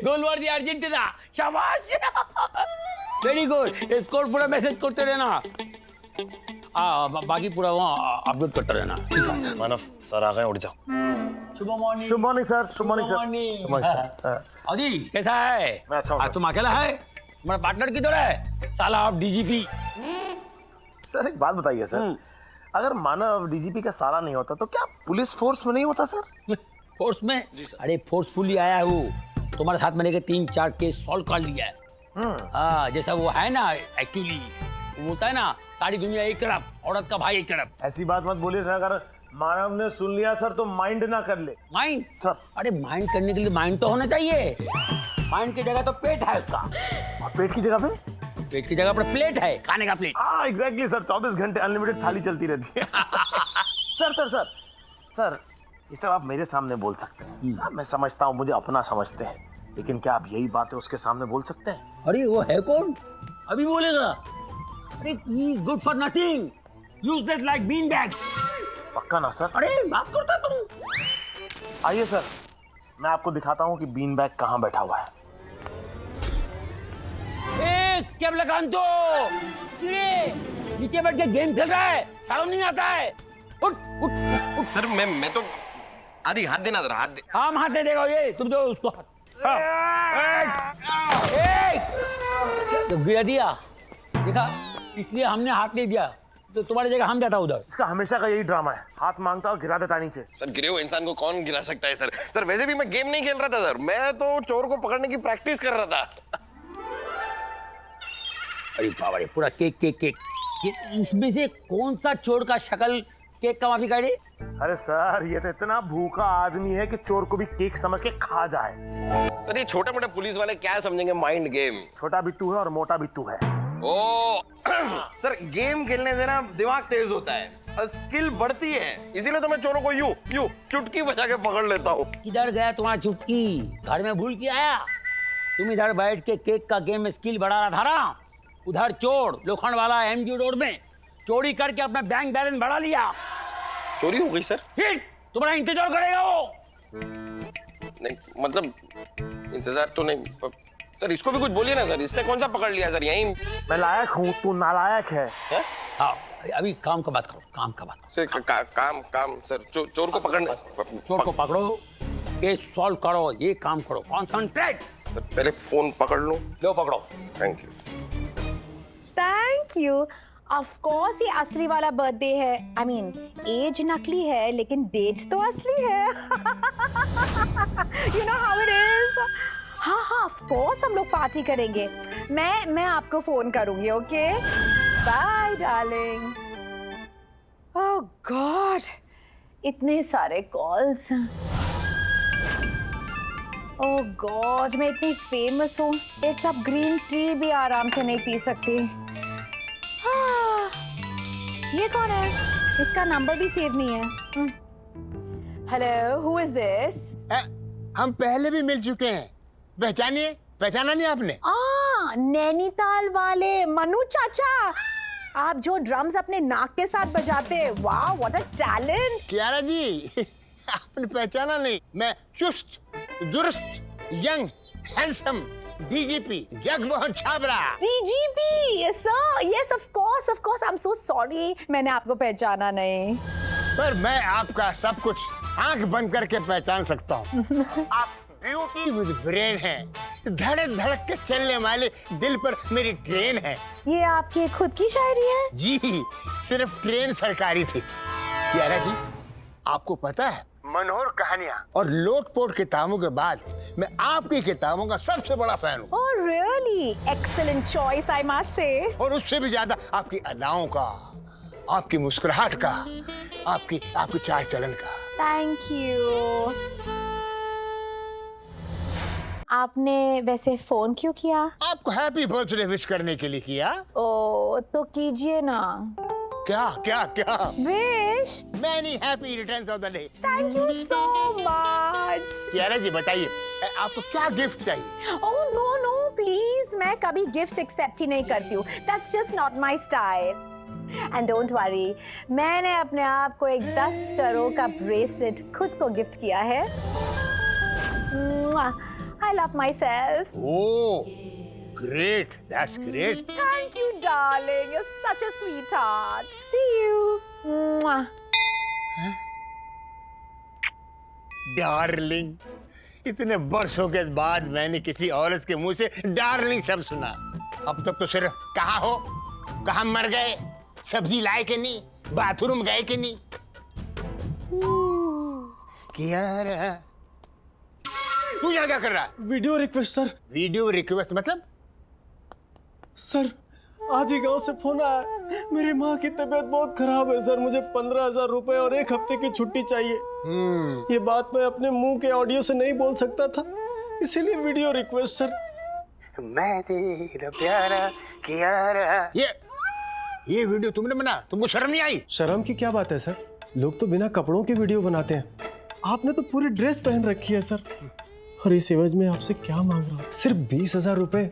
F: गोल मार दिया अर्जेंटीना, शाबाश। वेरी गुड, स्कोर पूरा मैसेज करते रहना। बाकी पूरा वहाँ अपडेट करते रहना।
B: मानव सर आ गए, उठ जाओ।
F: शुभ मॉर्निंग।
B: शुभ मॉर्निंग सर, शुभ मॉर्निंग सर।
F: अदी कैसा है?
B: मैं अच्छा हूँ।
F: आज तुम अकेला है? हमारा पार्टनर किधर है? साला आप डीजीपी।
B: सर एक बात बताइए सर, अगर मानव डीजीपी का साला नहीं होता तो क्या पुलिस फोर्स में नहीं होता सर?
F: फोर्स में? अरे फोर्सफुली आया हूँ, तुम्हारे साथ मैंने 3-4 केस सॉल्व कर लिया है। हाँ, जैसा वो है ना, एक्चुअली वो होता है ना, सारी दुनिया एक तरफ, औरत का भाई एक तरफ।
B: ऐसी बात मत बोलिए सर, अगर मानव ने सुन लिया सर तो माइंड ना कर ले।
F: माइंड?
B: सर
F: अरे माइंड करने के लिए माइंड तो होना चाहिए। माइंड की जगह तो पेट है उसका।
B: और पेट की जगह पे?
F: पेट की जगह पर प्लेट है, खाने का प्लेट।
B: हाँ एग्जैक्टली सर, 24 घंटे अनलिमिटेड थाली चलती रहती है। सर सर सर सर, ये सब आप मेरे सामने बोल सकते हैं। मैं समझता हूँ, मुझे अपना समझते हैं, लेकिन क्या आप यही बातें उसके सामने बोल सकते हैं?
F: अरे वो है कौन? अभी बोलेगा। अरे good for nothing, useless like bean bag.
B: पक्का ना सर?
F: अरे बात करता तुम।
B: आइए सर, मैं आपको दिखाता हूँ कि बीन बैग कहाँ बैठा हुआ है।
F: क्या लगान तो नीचे बैठ के गेम खेल रहा है, शर्म नहीं आता है? उठ उठ उठ।
C: सर मैं तो आदि हाथ देना जरा, हाथ दे।
F: हाँ हाथ दे देगा ये, तुम दो उसको हाथ। तो गिरा दिया, देखा, इसलिए हमने हाथ नहीं दिया, तो तुम्हारी जगह हम जाता उधर।
B: इसका हमेशा का यही ड्रामा है, हाथ मांगता और गिरा देता नीचे।
C: सर गिरे हुए इंसान को कौन गिरा सकता है सर? सर वैसे भी मैं गेम नहीं खेल रहा था सर, मैं तो चोर को पकड़ने की प्रैक्टिस कर रहा था।
F: अरे बाबा रे, पूरा केक केक केक। ये इसमें से कौन सा चोर का शक्ल केक का माफी काटे?
B: अरे सर, ये तो इतना भूखा आदमी है कि चोर को भी केक समझ के खा जाए।
C: सर ये छोटे मोटे पुलिस वाले क्या समझेंगे माइंड गेम?
B: छोटा बिट्टू है और मोटा बिट्टू है।
C: ओ सर गेम खेलने से ना दिमाग तेज होता है, स्किल बढ़ती है, इसीलिए तो मैं चोरों को यूं यूं चुटकी बजा के पकड़ लेता हूँ।
F: किधर गया तुम्हारा चुटकी? घर में भूल के आया? तुम इधर बैठ के केक का गेम में स्किल बढ़ा रहा था ना, उधर चोर लोखंड वाला एमजी रोड में चोरी करके अपना बैंक बैलेंस बढ़ा लिया।
C: चोरी हो गई सर?
F: तुम्हारा इंतजार करेगा वो।
C: नहीं मतलब इंतजार तो नहीं सर, इसको भी कुछ बोलिए ना सर, इसने कौन सा पकड़ लिया सर? यहीं
B: मैं लायक हूँ, तू नालायक है।
F: हाँ अभी काम का बात करो, काम का बात
C: सर। काम सर, चोर को पकड़ना,
F: चोर को पकड़ो, केस सॉल्व करो, ये काम करो, कॉन्सेंट्रेट।
C: सर पहले फोन पकड़ लो।
F: लो पकड़ो।
C: Thank you.
A: Thank you. Of course ये असली वाला बर्थडे है। आई मीन एज नकली है लेकिन डेट तो असली है। You know how it is. हाँ ऑफ कोर्स हम लोग पार्टी करेंगे। मैं आपको फोन करूंगी। Okay bye darling. Oh god इतने सारे कॉल्स। ओह गॉड मैं इतनी फेमस हूँ, एक कप ग्रीन टी भी आराम से नहीं पी सकती। ये कौन है? इसका नंबर भी सेव नहीं है। Hello who is this?
J: हम पहले भी मिल चुके हैं, पहचानिए। पहचाना नहीं आपने?
A: नैनीताल वाले मनु चाचा, आप जो ड्रम्स अपने नाक के साथ बजाते हैं। वाह व्हाट अ टैलेंट।
J: कियारा जी आपने पहचाना नहीं? मैं चुस्त दुरुस्त young handsome DGP Jagmohan Chhabra.
A: DGP sir, yes of course. I am so sorry, मैंने आपको पहचाना नहीं।
J: पर मैं आपका सब कुछ आंख बंद करके पहचान सकता हूँ। आप ब्यूटी विद ब्रेन है, धड़क धड़क के चलने वाले दिल पर मेरी ट्रेन है।
A: ये आपकी खुद की शायरी है?
J: जी सिर्फ ट्रेन सरकारी थी। कियारा जी आपको पता है, मनोहर कहानियां और लोटपोट किताबों के बाद मैं आपकी किताबों का सबसे बड़ा फैन हूँ।
A: Oh really? Excellent choice, I must say.
J: और उससे भी ज्यादा आपकी अदाओं का, आपकी मुस्कुराहट का, आपकी चाल चलन का।
A: Thank you. आपने वैसे फोन क्यों किया?
J: आपको हैप्पी बर्थडे विश करने के लिए किया।
A: ओ तो कीजिए ना।
J: क्या क्या क्या?
A: Wish.
J: Many happy returns of the day.
A: Thank you so much.
J: Kiara ji बताइए आपको क्या गिफ्ट चाहिए?
A: Oh no please, मैं कभी गिफ्ट्स एक्सेप्ट ही नहीं करती हूँ। That's just not my style. And don't worry, मैंने अपने आप को एक 10 करोड़ का ब्रेसलेट खुद को गिफ्ट किया है। I love myself.
J: Oh, great. That's great.
A: Thank you, darling. You're such a sweetheart. See you.
J: Darling, इतने वर्षों के बाद मैंने किसी औरत के मुंह से डार्लिंग शब्द सुना। अब तक तो सिर्फ कहाँ हो, कहाँ मर गए, सब्जी लाए कि नहीं, बाथरूम गए कि नहीं। कियारा तू यहाँ क्या कर रहा है?
P: Video request sir.
J: Video request मतलब?
P: सर आज ही गांव से फोन आया, मेरी माँ की तबीयत बहुत खराब है सर, मुझे 15,000 रुपए और 1 हफ्ते की छुट्टी चाहिए। ये बात मैं अपने मुंह के ऑडियो से नहीं बोल सकता था, इसीलिए वीडियो रिक्वेस्ट सर।
J: मैं तेरा प्यारा कियारा। ये वीडियो तुमने बना? तुमको शर्म नहीं आई?
P: शर्म की क्या बात है सर, लोग तो बिना कपड़ों के वीडियो बनाते हैं, आपने तो पूरी ड्रेस पहन रखी है सर। और इस एवज में आपसे क्या मांग रहा हूँ? सिर्फ 20,000 रुपए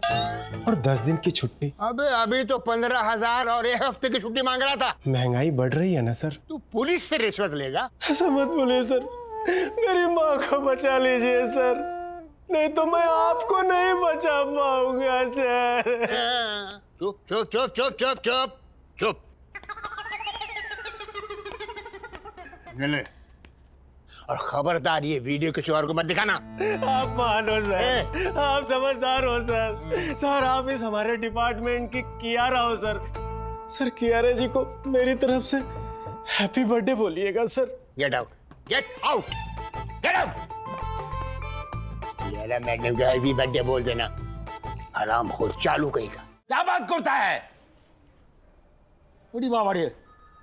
P: और 10 दिन की छुट्टी।
J: अबे अभी तो 15,000 और 1 हफ्ते की छुट्टी मांग रहा था।
P: महंगाई बढ़ रही है ना सर।
J: तू पुलिस से रिश्वत लेगा?
P: ऐसा मत बोलिए सर, मेरी माँ को बचा लीजिए सर, नहीं तो मैं आपको नहीं बचा पाऊंगा सर।
J: चुप चुप चुप चुप चुप चुप चुप। और खबरदार ये वीडियो किसी और को मत दिखाना।
P: आप मानो सर, आप समझदार हो सर। सर आप इस हमारे डिपार्टमेंट की कियारा हो सर। सर कियारा जी को मेरी तरफ से हैप्पी बर्थडे बोलिएगा sir.
J: Get out, get out, get out. ये मैडम को हैप्पी बर्थडे बोल देना, आराम हो चालू कहेगा।
F: क्या बात करता है? बड़ी बाबा रे।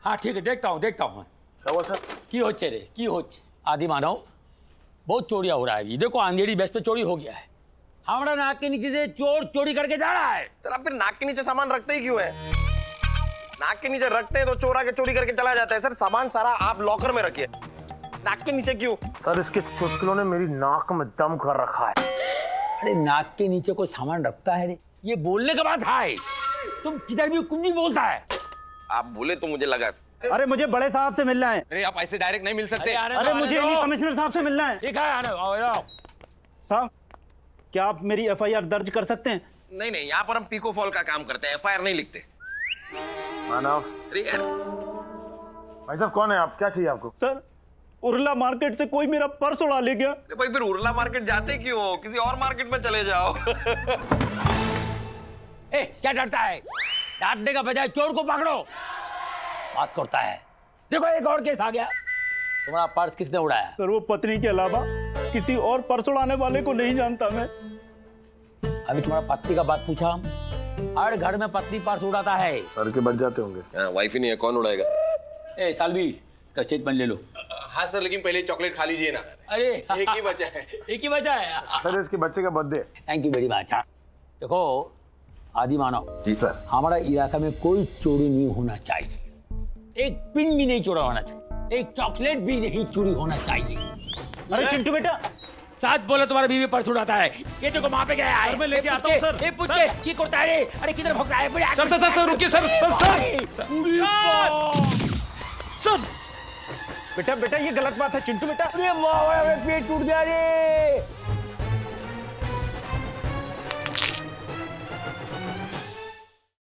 F: हाँ ठीक है, देखता हूँ क्या हुआ सर? की होच्छे रे, की होच्छे? आदि मानव, बहुत चोरिया हो रहा है अभी। देखो अंधेरी बेस पे चोरी हो गया है। हमारा नाक के नीचे से चोर चोरी करके जा रहा है।
C: सर आप फिर नाक के नीचे सामान रखते ही क्यों है? नाक के नीचे रखते हैं तो चोर आके चोरी करके चला जाता है। सर सामान सारा आप लॉकर में रखिए, नाक के नीचे क्यों?
B: सर इसके चुटकुलों ने मेरी नाक में दम कर रखा है।
F: अरे नाक के नीचे कोई सामान रखता है रे? ये बोलने का बात है। तुम किधर भी कुछ नहीं बोलता है।
C: आप बोले तो मुझे लगा।
Q: अरे मुझे बड़े साहब से मिलना है।
C: अरे आप ऐसे डायरेक्ट नहीं मिल सकते।
Q: अरे मुझे इन्हीं कमिश्नर साहब से मिलना है।
F: ठीक है, आओ।
Q: साहब क्या आप मेरी एफआईआर दर्ज कर सकते हैं?
C: नहीं नहीं, यहाँ पर हम पीको फॉल का काम करते हैं, एफआईआर नहीं लिखते।
B: मानव,
C: अरे यार
B: भाई साहब कौन है आप? क्या चाहिए आपको?
Q: सर उर्ला मार्केट से कोई मेरा पर्स उड़ा ले गया।
C: अरे भाई फिर उर्ला मार्केट जाते क्यों हो? किसी और मार्केट में चले जाओ।
F: ए, क्या डरता है? डांटने का बजाय चोर को पकड़ो। बात करता है। देखो एक और केस आ गया। तुम्हारा पर्स किसने उड़ाया?
Q: सर वो पत्नी के अलावा किसी और पर्स उड़ाने वाले को नहीं जानता मैं।
F: अभी तुम्हारा पत्नी का बात पूछा। हर घर में पत्नी पर्स उड़ाता है।
B: सर के बच जाते होंगे।
C: वाइफ ही नहीं है, कौन उड़ाएगा?
F: ए सालवी का स्टेटमेंट ले लो।
O: हाँ सर, लेकिन पहले चॉकलेट खा लीजिए ना।
F: अरे
O: एक ही बचा है।
F: एक ही बचा है।
B: सर इसके बच्चे का birthday.
F: Thank you very much. देखो आदि मानव
B: जी सर,
F: हमारा इलाका में कोई चोरी नहीं होना चाहिए। एक पिन भी नहीं चोरा होना चाहिए, एक चॉकलेट भी नहीं चोरी होना चाहिए।
Q: अरे चिंटू बेटा,
F: साथ बोलो तुम्हारा बीवी पर्स उड़ाता है। ये देखो वहां पे गया है।
Q: मैं लेके आता हूँ सर।
F: ये पूछे की करता है रे? अरे किधर भाग रहा है?
Q: सर रुकिए सर। सर बेटा ये गलत बात है चिंटू बेटा।
F: अरे वाह पेट टूट गया रे।